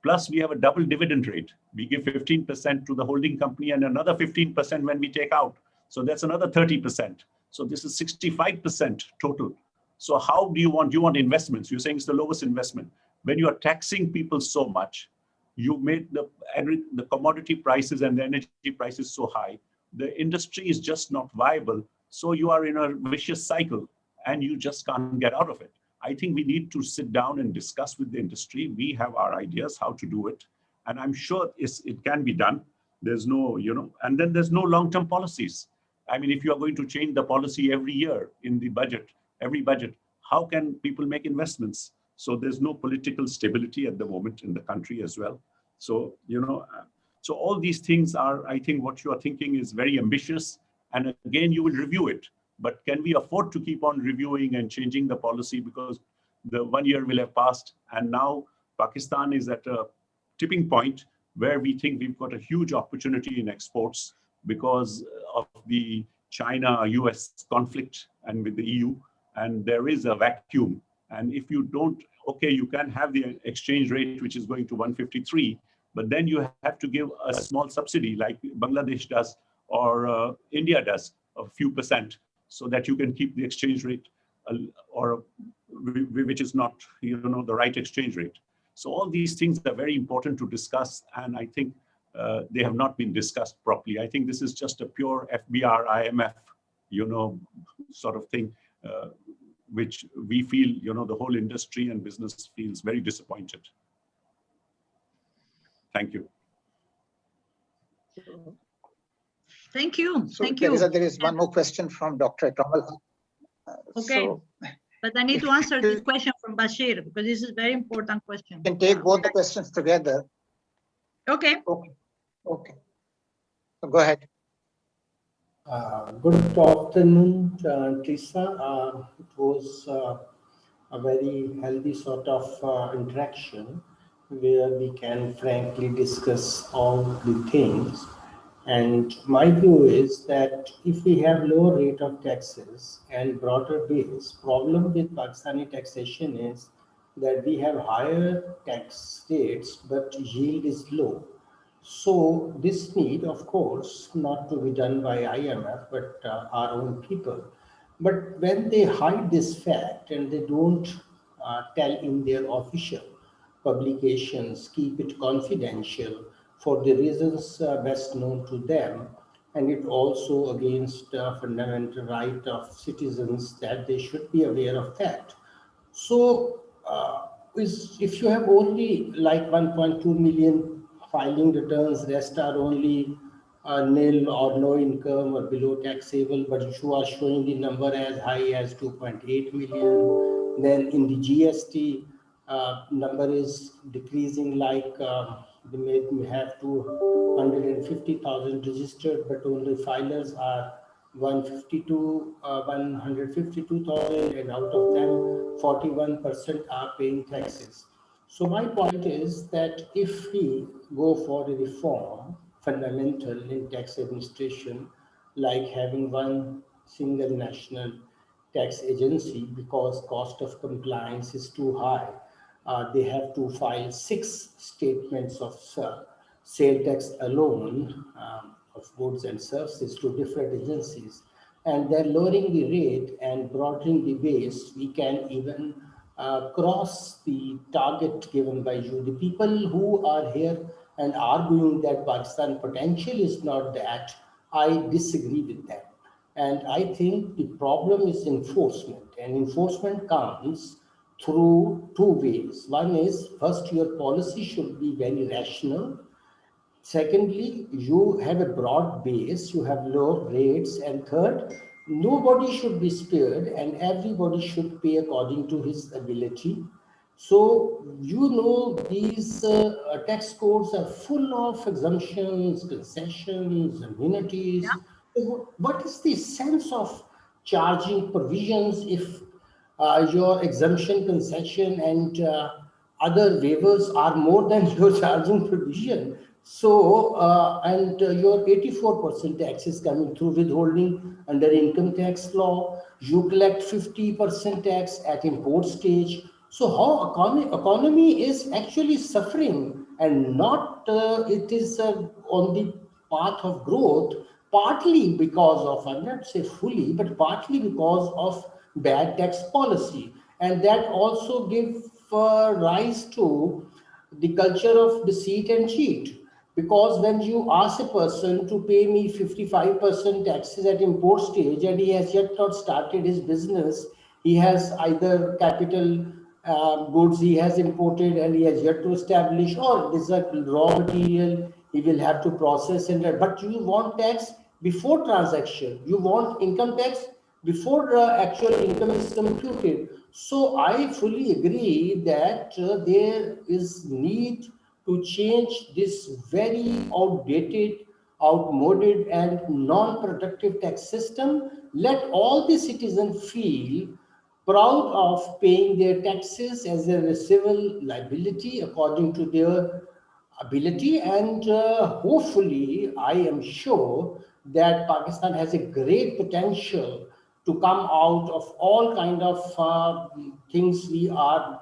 Plus, we have a double dividend rate. We give 15% to the holding company and another 15% when we take out. So that's another 30%. So this is 65% total. So how do you want investments? You're saying it's the lowest investment. When you are taxing people so much, you made the commodity prices and the energy prices so high, the industry is just not viable. So you are in a vicious cycle and you just can't get out of it. I think we need to sit down and discuss with the industry. We have our ideas how to do it. And I'm sure it can be done. There's no, and then there's no long-term policies. I mean, if you are going to change the policy every year in the budget, every budget, how can people make investments? So there's no political stability at the moment in the country as well. So, so all these things are, I think what you are thinking is very ambitious. And again, you will review it. But can we afford to keep on reviewing and changing the policy, because the 1 year will have passed, and now Pakistan is at a tipping point where we think we've got a huge opportunity in exports because of the China-US conflict and with the EU, and there is a vacuum. And if you don't, okay, you can have the exchange rate, which is going to 153, but then you have to give a small subsidy like Bangladesh does or India does, a few percent, so that you can keep the exchange rate or which is not, the right exchange rate. So all these things are very important to discuss, and I think they have not been discussed properly. I think this is just a pure FBR, IMF, sort of thing, which we feel, the whole industry and business feels very disappointed. Thank you. Thank you. So Thank you. There is one more question from Dr. Kamal. Okay. But I need to answer this question from Bashir, because this is a very important question. You can take both the questions together. Okay. Okay. So go ahead. Good afternoon, Teresa. It was a very healthy sort of interaction where we can frankly discuss all the things. And my view is that if we have lower rate of taxes and broader base, problem with Pakistani taxation is that we have higher tax rates, but yield is low. So this need, of course, not to be done by IMF, but our own people. But when they hide this fact and they don't tell in their official publications, keep it confidential for the reasons best known to them, and it also against fundamental right of citizens that they should be aware of that. So if you have only like 1.2 million filing returns, rest are only nil or no income or below taxable, but you are showing the number as high as 2.8 million. Then in the GST, number is decreasing, like they may have 250,000 registered, but only filers are 152,000, and out of them 41% are paying taxes. So my point is that if we go for a reform fundamental in tax administration, like having one single national tax agency, because cost of compliance is too high, they have to file 6 statements of sale tax alone of goods and services to different agencies, and they're lowering the rate and broadening the base. We can even cross the target given by you. The people who are here and arguing that Pakistan potential is not that, I disagree with them. And I think the problem is enforcement, and enforcement comes through 2 ways. One is, first, your policy should be very rational. Secondly, you have a broad base, you have low rates. And third, nobody should be spared and everybody should pay according to his ability. So, these tax codes are full of exemptions, concessions, amenities. Yeah. What is the sense of charging provisions if your exemption, concession, and other waivers are more than your charging provision? So, and your 84% tax is coming through withholding under income tax law. You collect 50% tax at import stage. So how economy is actually suffering, and not it is on the path of growth, partly because of, I'm not say fully, but partly because of bad tax policy. And that also gives rise to the culture of deceit and cheat. Because when you ask a person to pay me 55% taxes at import stage and he has yet not started his business, he has either capital goods he has imported and he has yet to establish, or this is a raw material he will have to process, but you want tax before transaction, you want income tax before actual income is computed. So I fully agree that there is need to change this very outdated, outmoded and non-productive tax system. Let all the citizens feel proud of paying their taxes as a civil liability according to their ability, and hopefully I am sure that Pakistan has a great potential to come out of all kind of things we are.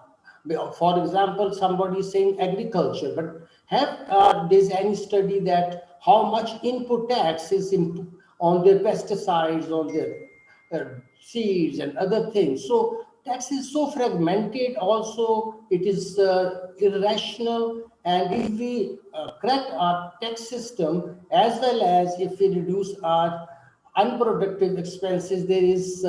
For example, somebody is saying agriculture, but have there's any study that how much input tax is on their pesticides, on their seeds and other things. So tax is so fragmented, also it is irrational, and if we correct our tax system as well as if we reduce our unproductive expenses, there is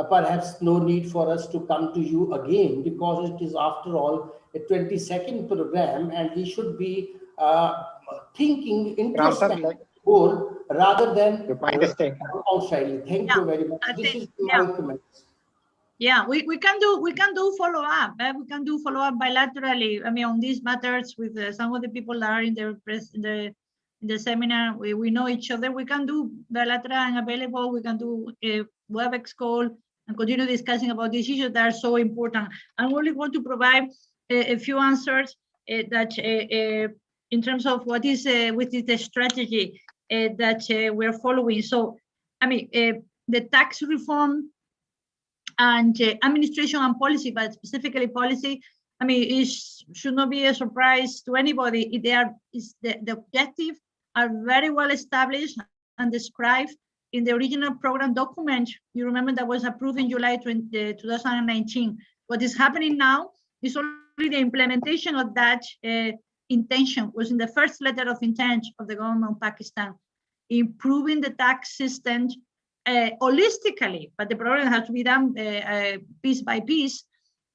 perhaps no need for us to come to you again, because it is after all a 22nd program and we should be thinking introspectively more rather than outside. Thank you very much. This is my comment. Yeah, we can do follow up. We can do follow up bilaterally. I mean, on these matters with some of the people that are in the seminar. We know each other. We can do bilateral and available. We can do a WebEx call and continue discussing about these issues that are so important. I only want to provide a few answers that in terms of what is the strategy that we're following. So, I mean, the tax reform and administration and policy, but specifically policy, I mean, it should not be a surprise to anybody. The objectives are very well established and described in the original program document. You remember that was approved in July 2019. What is happening now is only the implementation of that intention was in the first letter of intent of the government of Pakistan, improving the tax system holistically, but the program has to be done piece by piece.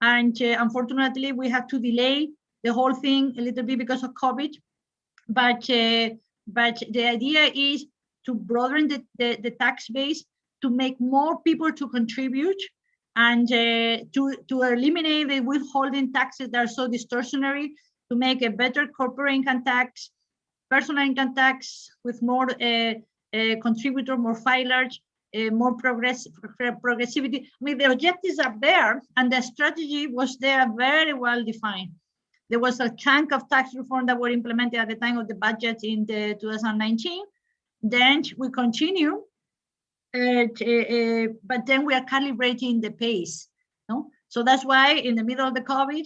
And unfortunately, we had to delay the whole thing a little bit because of COVID. But the idea is to broaden the tax base, to make more people to contribute, and to eliminate the withholding taxes that are so distortionary, to make a better corporate income tax, personal income tax with more contributor, more filers, more progressivity. I mean, the objectives are there and the strategy was there, very well defined. There was a chunk of tax reform that were implemented at the time of the budget in 2019. Then we continue, but then we are calibrating the pace. No? So that's why in the middle of the COVID,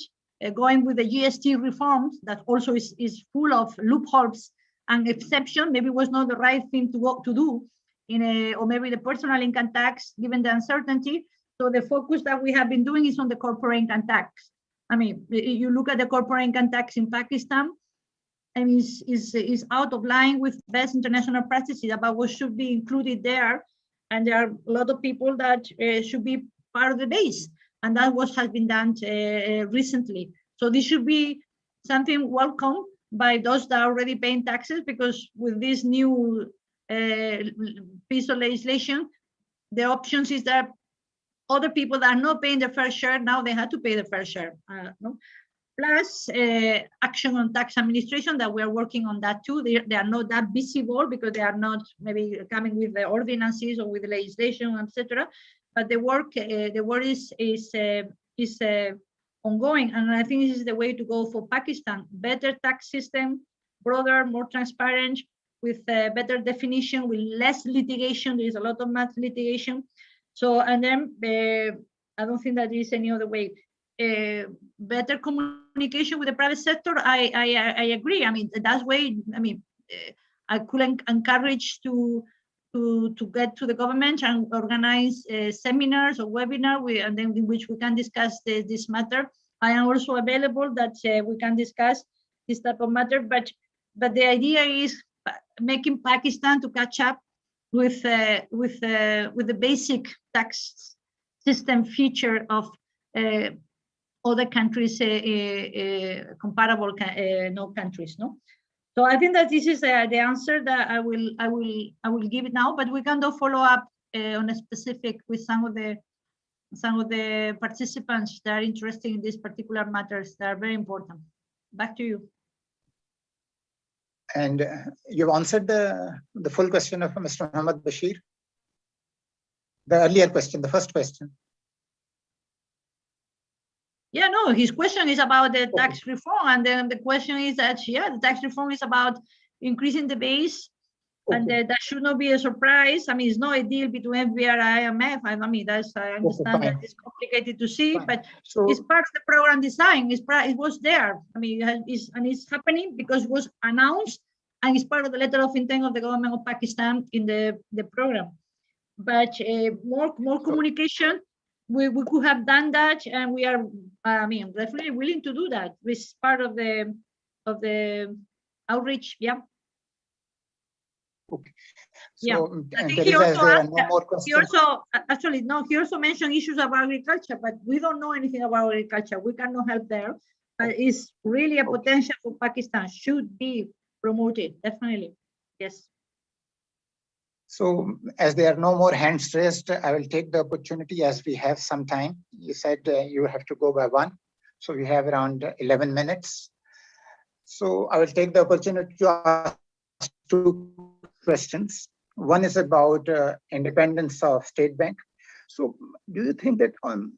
going with the GST reforms that also is full of loopholes and exception, maybe was not the right thing to do. Or maybe the personal income tax, given the uncertainty. So the focus that we have been doing is on the corporate income tax. I mean, you look at the corporate income tax in Pakistan, and is out of line with best international practices about what should be included there. And there are a lot of people that should be part of the base. And that has been done recently. So this should be something welcome by those that are already paying taxes, because with this new piece of legislation, the options is that other people that are not paying their fair share, now they have to pay the fair share. No? Plus action on tax administration, that we are working on that too. They are not that visible because they are not maybe coming with the ordinances or with the legislation, etc. But the work is ongoing, and I think this is the way to go for Pakistan. Better tax system, broader, more transparent, with better definition, with less litigation. There is a lot of math litigation. So, and then I don't think that there is any other way. Better communication with the private sector. I agree. I mean, that's way. I mean, I could encourage to get to the government and organize seminars or webinar, and then in which we can discuss this matter. I am also available that we can discuss this type of matter. But the idea is making Pakistan to catch up with the basic tax system feature of other countries, comparable countries. No, so I think that this is the answer that I will give it now. But we can do follow up on a specific with some of the participants that are interested in these particular matters that are very important. Back to you. And you've answered the full question of Mr. Muhammad Bashir. The earlier question, the first question. Yeah, no, his question is about the tax reform, and then the question is that, yeah, the tax reform is about increasing the base, and that should not be a surprise. I mean, it's not a deal between FBR and IMF. I mean, that's, I understand that it's complicated to see, but it's part of the program design. It was there. I mean, it's happening because it was announced, and it's part of the letter of intent of the government of Pakistan in the program. But more communication, we could have done that, and we are, I mean, definitely willing to do that. It's part of the outreach. Yeah. Okay. So yeah. I think he also mentioned issues about agriculture, but we don't know anything about agriculture. We cannot help there. But it's really a potential for Pakistan, should be promoted, definitely. Yes. So as there are no more hands raised, I will take the opportunity as we have some time. You said you have to go by 1. So we have around 11 minutes. So I will take the opportunity to ask 2 questions. One is about independence of State Bank. So do you think that on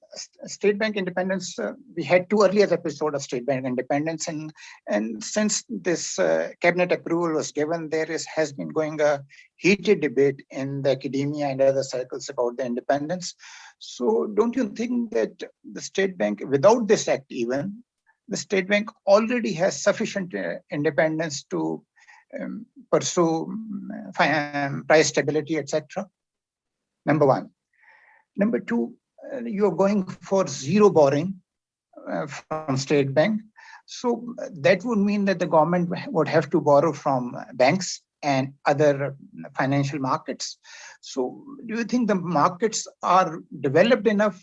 State Bank independence, we had 2 earlier episodes of State Bank independence, and since this cabinet approval was given, there has been going a heated debate in the academia and other circles about the independence. So don't you think that the State Bank, without this act even, the State Bank already has sufficient independence to pursue price stability, etc.? Number 1. Number 2, you're going for zero borrowing from State Bank. So that would mean that the government would have to borrow from banks and other financial markets. So do you think the markets are developed enough,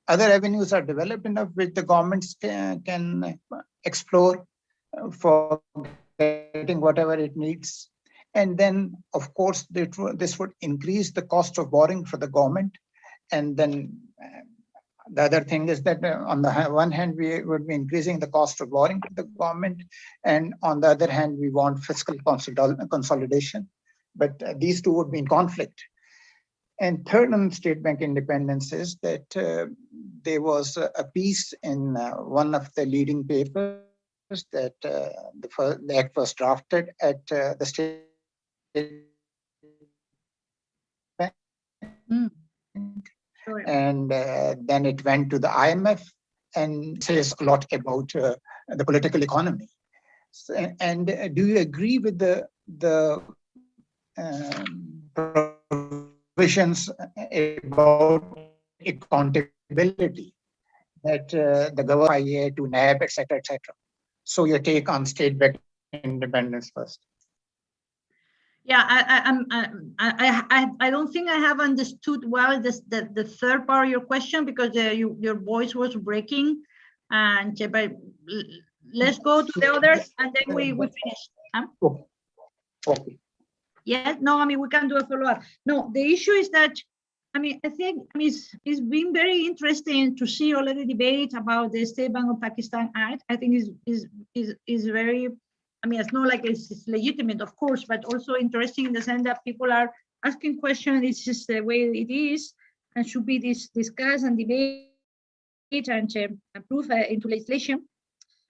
other avenues are developed enough which the governments can explore for getting whatever it needs? And then, of course, this would increase the cost of borrowing for the government. And then the other thing is that on the one hand, we would be increasing the cost of borrowing to the government. And on the other hand, we want fiscal consolidation. But these 2 would be in conflict. And third on State Bank independence is that there was a piece in one of the leading papers that the act was drafted at the State Bank. Sure. And then it went to the IMF and says a lot about the political economy. So, and do you agree with the provisions about accountability that the government to NAB, etc., etc.? So your take on State Bank independence first. Yeah, I don't think I have understood well the third part of your question, because your voice was breaking. And but let's go to the others, and then we finish. Huh? Okay. Yes. No. I mean, we can do a follow-up. No. The issue is that, I mean, I think it's been very interesting to see all of the debate about the State Bank of Pakistan Act. I think is very. I mean, it's not like it's legitimate, of course, but also interesting in the sense that people are asking questions. It's just the way it is, and should be discussed and debate and approved into legislation.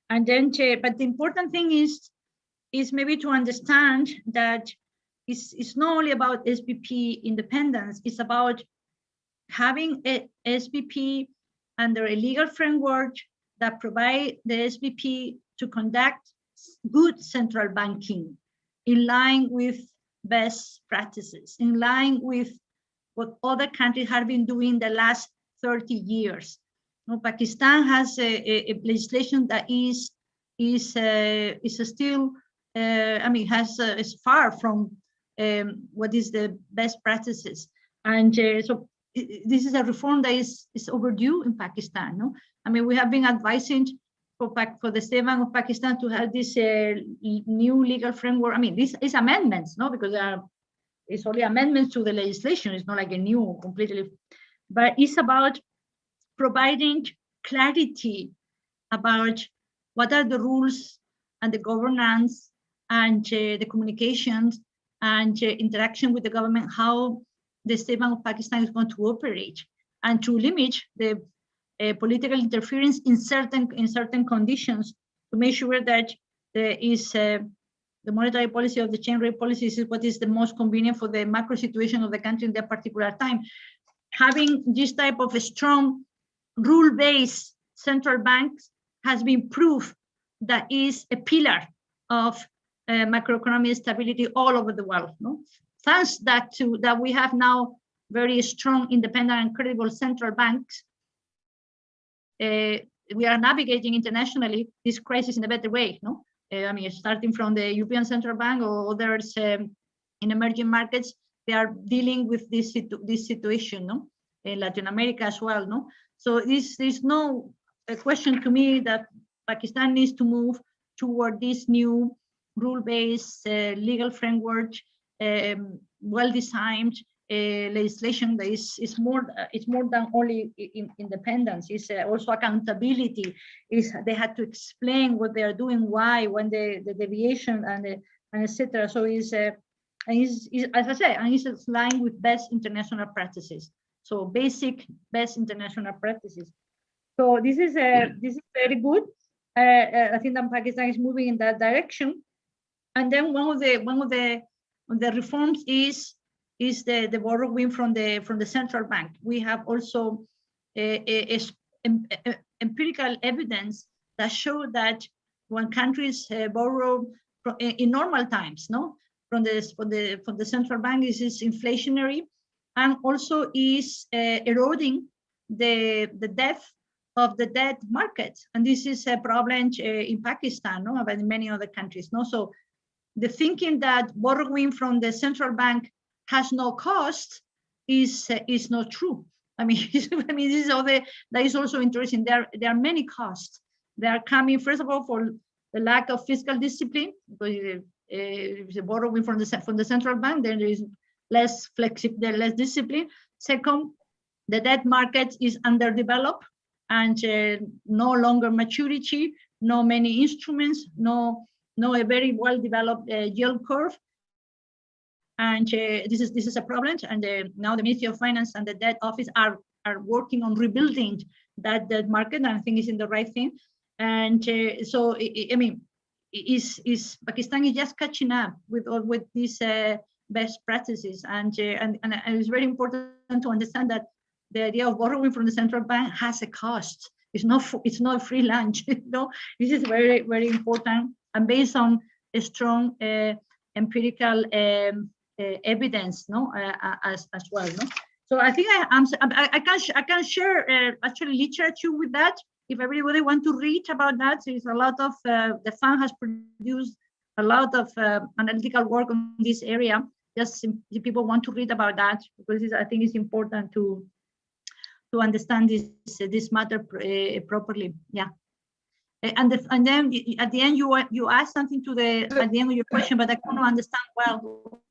And then, but the important thing is maybe to understand that it's not only about SBP independence. It's about having a SBP under a legal framework that provide the SBP to conduct good central banking in line with best practices, in line with what other countries have been doing the last 30 years. You know, Pakistan has a legislation that is still, I mean, is far from what is the best practices. And so this is a reform that is overdue in Pakistan. No? I mean, we have been advising for the State Bank of Pakistan to have this new legal framework. I mean, these amendments, no, because it's only amendments to the legislation. It's not like a new completely, but it's about providing clarity about what are the rules and the governance and the communications and interaction with the government, how the State Bank of Pakistan is going to operate, and to limit the political interference in certain conditions, to make sure that there is the monetary policy of the chain rate policy is what is the most convenient for the macro situation of the country in that particular time. Having this type of a strong rule-based central banks has been proof that is a pillar of macroeconomic stability all over the world. No? Thanks that we have now very strong, independent, and credible central banks, we are navigating internationally this crisis in a better way. No, I mean, starting from the European Central Bank or others in emerging markets, they are dealing with this situation. No, in Latin America as well. No, so there's no question to me that Pakistan needs to move toward this new rule-based legal framework, well-designed legislation that is more than only independence. It's also accountability. They had to explain what they are doing, why, when the deviation and etc. So is as I say, and it's aligned with best international practices. So basic best international practices. So this is very good. I think that Pakistan is moving in that direction. And then one of the reforms is the borrowing from the central bank. We have also empirical evidence that show that when countries borrow in normal times, no, from the central bank, is inflationary, and also is eroding the depth of the debt market. And this is a problem in Pakistan, no, but in many other countries, no. So the thinking that borrowing from the central bank has no cost is not true. I mean, this is that is also interesting. There are many costs. They are coming, first of all, for the lack of fiscal discipline, because if you borrowing from the central bank, then there is less flexibility, less discipline. Second, the debt market is underdeveloped and no longer maturity, no many instruments, no a very well developed yield curve. And this is a problem. And now the Ministry of Finance and the Debt Office are working on rebuilding that market, and I think it's in the right thing. And so I mean, is Pakistan is just catching up with these best practices, and it's very important to understand that the idea of borrowing from the central bank has a cost. It's not free lunch. No, this is very, very important, and based on a strong empirical evidence, no, as well, no. So I think I can share actually literature with that. If everybody want to read about that, there's a lot of the fund has produced a lot of analytical work on this area. Just if people want to read about that, because I think it's important to understand this matter properly. Yeah. And then at the end you asked something at the end of your question, but I couldn't understand well.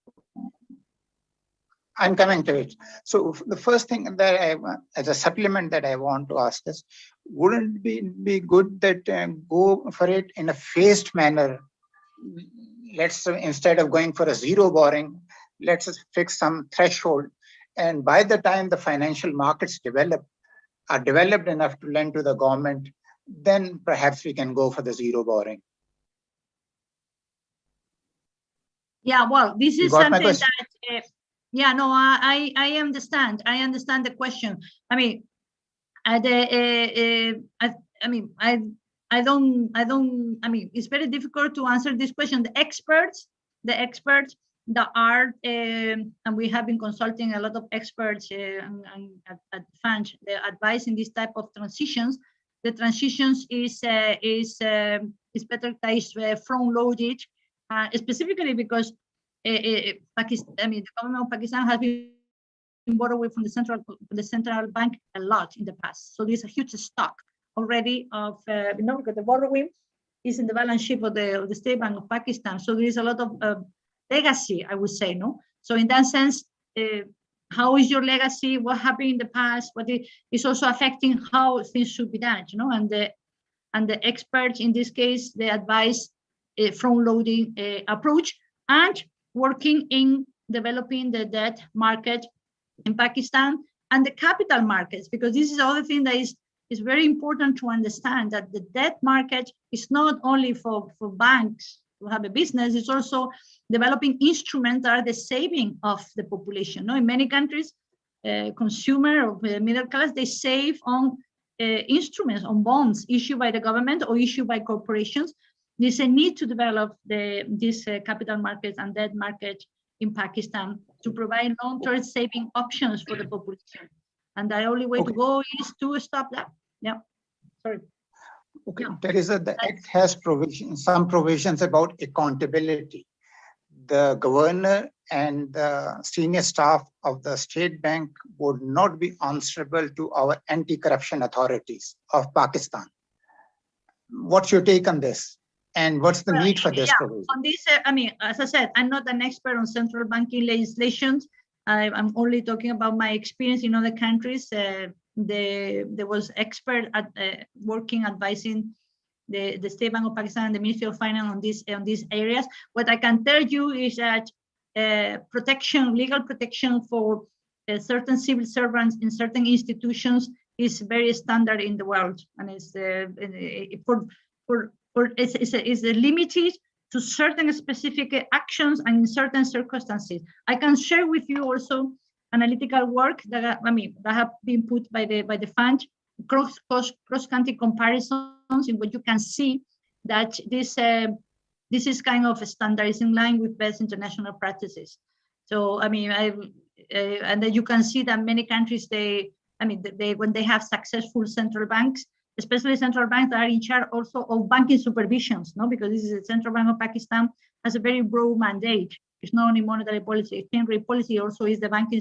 I'm coming to it. So the first thing that as a supplement that I want to ask is, wouldn't it be good that go for it in a phased manner? Let's instead of going for a zero borrowing, let's fix some threshold. And by the time the financial markets are developed enough to lend to the government, then perhaps we can go for the zero borrowing. Yeah, well, this is something that, yeah, no, I understand. I understand the question. I mean, I mean, it's very difficult to answer this question. The experts that are, and we have been consulting a lot of experts at funds, they're advising this type of transitions. The transitions is better front-loaded, specifically because Pakistan, the government of Pakistan has been borrowing from the central bank a lot in the past. So there's a huge stock already of because the borrowing is in the balance sheet of the State Bank of Pakistan. So there is a lot of legacy, I would say, no. So in that sense, how is your legacy? What happened in the past? What is also affecting how things should be done, you know? And the experts in this case, they advise a front-loading approach and working in developing the debt market in Pakistan and the capital markets, because this is the other thing that is very important to understand, that the debt market is not only for banks to have a business, it's also developing instruments that are the saving of the population. No, in many countries, consumer or middle class, they save on instruments, on bonds issued by the government or issued by corporations. There's a need to develop these capital markets and debt market in Pakistan to provide long-term saving options for the population. And the only way to go is to stop that. Yeah, sorry. Okay, Teresa, the Act has some provisions about accountability. The governor and the senior staff of the State Bank would not be answerable to our anti-corruption authorities of Pakistan. What's your take on this? And what's the need for this provision? On this, I mean, as I said, I'm not an expert on central banking legislation. I'm only talking about my experience in other countries. There was expert at working, advising the State Bank of Pakistan and the Ministry of Finance on these areas. What I can tell you is that legal protection for certain civil servants in certain institutions is very standard in the world, and it's limited to certain specific actions and in certain circumstances. I can share with you also analytical work that have been put by the fund, cross-country comparisons, in which you can see that this is kind of a standard, is in line with best international practices. So I mean, and then you can see that many countries, when they have successful central banks, especially central banks that are in charge also of banking supervisions, no? Because this is the Central Bank of Pakistan has a very broad mandate. It's not only monetary policy, exchange rate policy also is the banking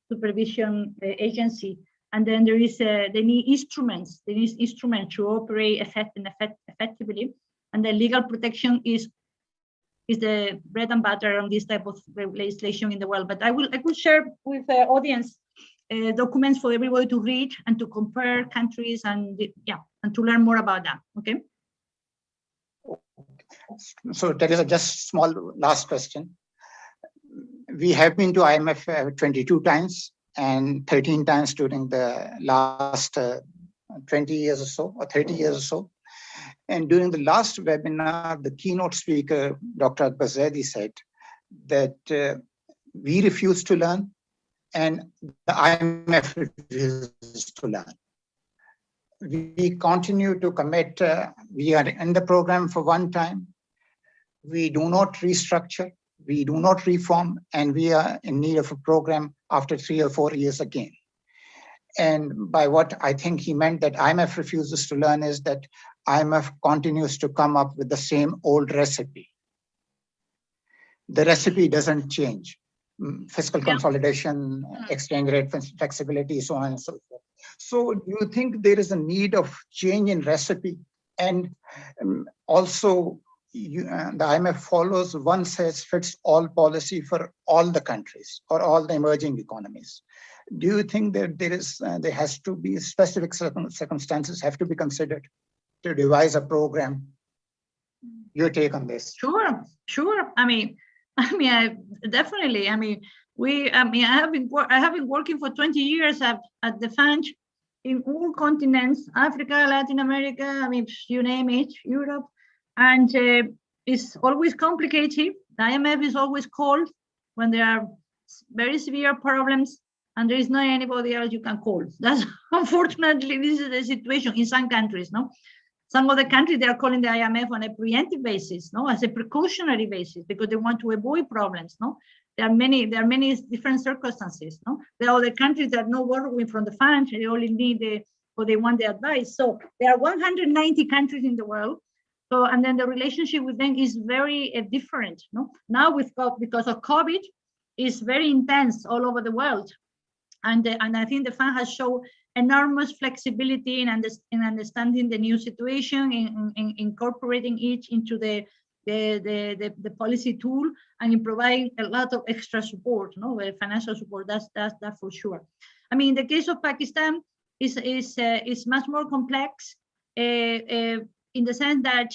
supervision agency. And then there is they need instruments. They need instruments to operate effectively. And the legal protection is the bread and butter on this type of legislation in the world. But I will share with the audience documents for everybody to read and to compare countries and and to learn more about that. Okay. So Teresa, just small last question. We have been to IMF 22 times and 13 times during the last 20 years or so, or 30 years or so. And during the last webinar, the keynote speaker, Dr. Akbar Zaidi, said that we refuse to learn and the IMF refuses to learn. We continue to commit, we are in the program for one time. We do not restructure, we do not reform, and we are in need of a program after 3 or 4 years again. And by what I think he meant that IMF refuses to learn is that IMF continues to come up with the same old recipe. The recipe doesn't change. Fiscal consolidation, exchange rate flexibility, so on and so forth. So do you think there is a need of change in recipe? And also, the IMF follows one size fits all policy for all the countries or all the emerging economies. Do you think that there has to be specific circumstances have to be considered to devise a program? Your take on this? Sure. I mean, definitely. I have been working for 20 years at the fund in all continents, Africa, Latin America, you name it, Europe, and it's always complicated. The IMF is always called when there are very severe problems and there is not anybody else you can call. That's unfortunately, this is the situation in some countries, no? Some of the countries, they are calling the IMF on a preemptive basis, no, as a precautionary basis, because they want to avoid problems, no. There are many different circumstances, no. There are other countries that are not borrowing from the fund, they only need or they want the advice. So there are 190 countries in the world. So, and then the relationship with them is very different, no. Now because of COVID, it's very intense all over the world. And I think the fund has shown enormous flexibility in understanding the new situation, in incorporating it into the the policy tool and in providing a lot of extra support, financial support. That's for sure. I mean, the case of Pakistan is much more complex in the sense that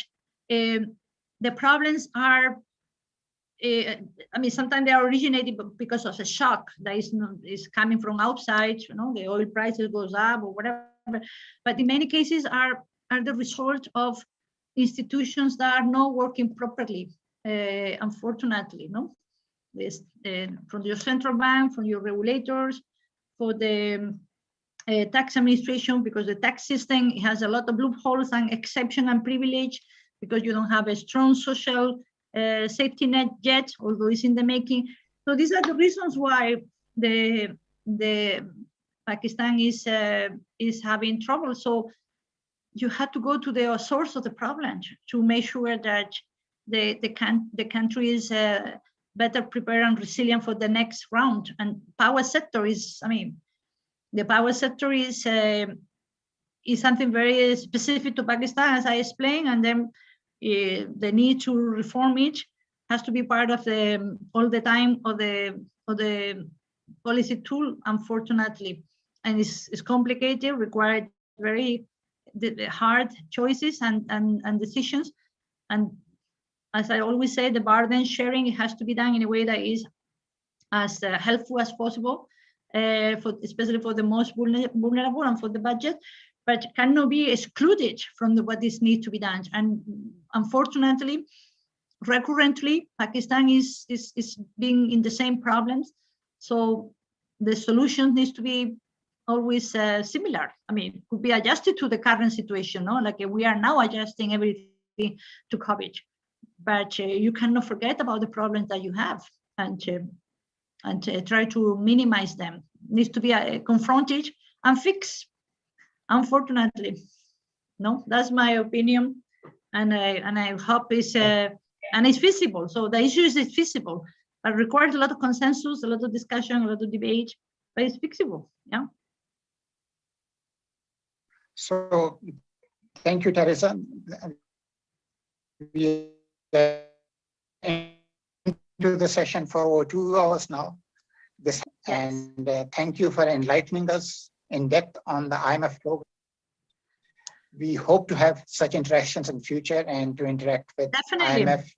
the problems are. I mean, sometimes they are originated because of a shock that is coming from outside. The oil prices goes up or whatever. But in many cases are the result of institutions that are not working properly, unfortunately. From your central bank, from your regulators, for the tax administration, because the tax system has a lot of loopholes and exception and privilege, because you don't have a strong social safety net yet, although it's in the making. So these are the reasons why the Pakistan is having trouble. So you have to go to the source of the problem to make sure that the country is better prepared and resilient for the next round. And power sector is, I mean, the power sector is something very specific to Pakistan, as I explained, and then the need to reform it has to be part of the all the time of the policy tool, unfortunately, and it's complicated, required very hard choices and decisions. And as I always say, the burden sharing, it has to be done in a way that is as helpful as possible, especially for the most vulnerable and for the budget, but cannot be excluded from what this needs to be done. And unfortunately, recurrently, Pakistan is being in the same problems. So the solution needs to be always similar. I mean, it could be adjusted to the current situation, like we are now adjusting everything to COVID. But you cannot forget about the problems that you have and try to minimize them. It needs to be confronted and fixed. Unfortunately, that's my opinion, and I hope it's and it's feasible. So the issue is feasible, but requires a lot of consensus, a lot of discussion, a lot of debate, but it's fixable. Yeah. So, thank you, Teresa. We are into the session for over 2 hours now. Yes. And thank you for enlightening us in depth on the IMF program. We hope to have such interactions in future and to interact with IMF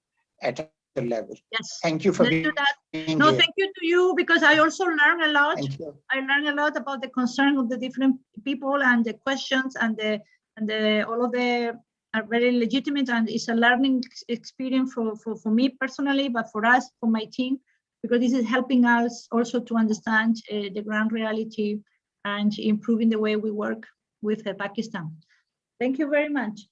at a level. Yes. Thank you for being here. No, thank you to you, because I also learned a lot. Thank you. I learned a lot about the concern of the different people and the questions and all of the are very legitimate, and it's a learning experience for me personally, but for us, for my team, because this is helping us also to understand the ground reality and improving the way we work with Pakistan. Thank you very much.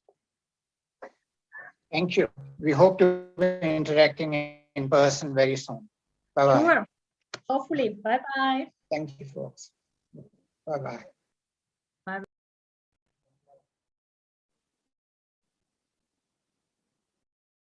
Thank you. We hope to be interacting in person very soon. Bye-bye. Sure. Hopefully. Bye-bye. Thank you, folks. Bye-bye.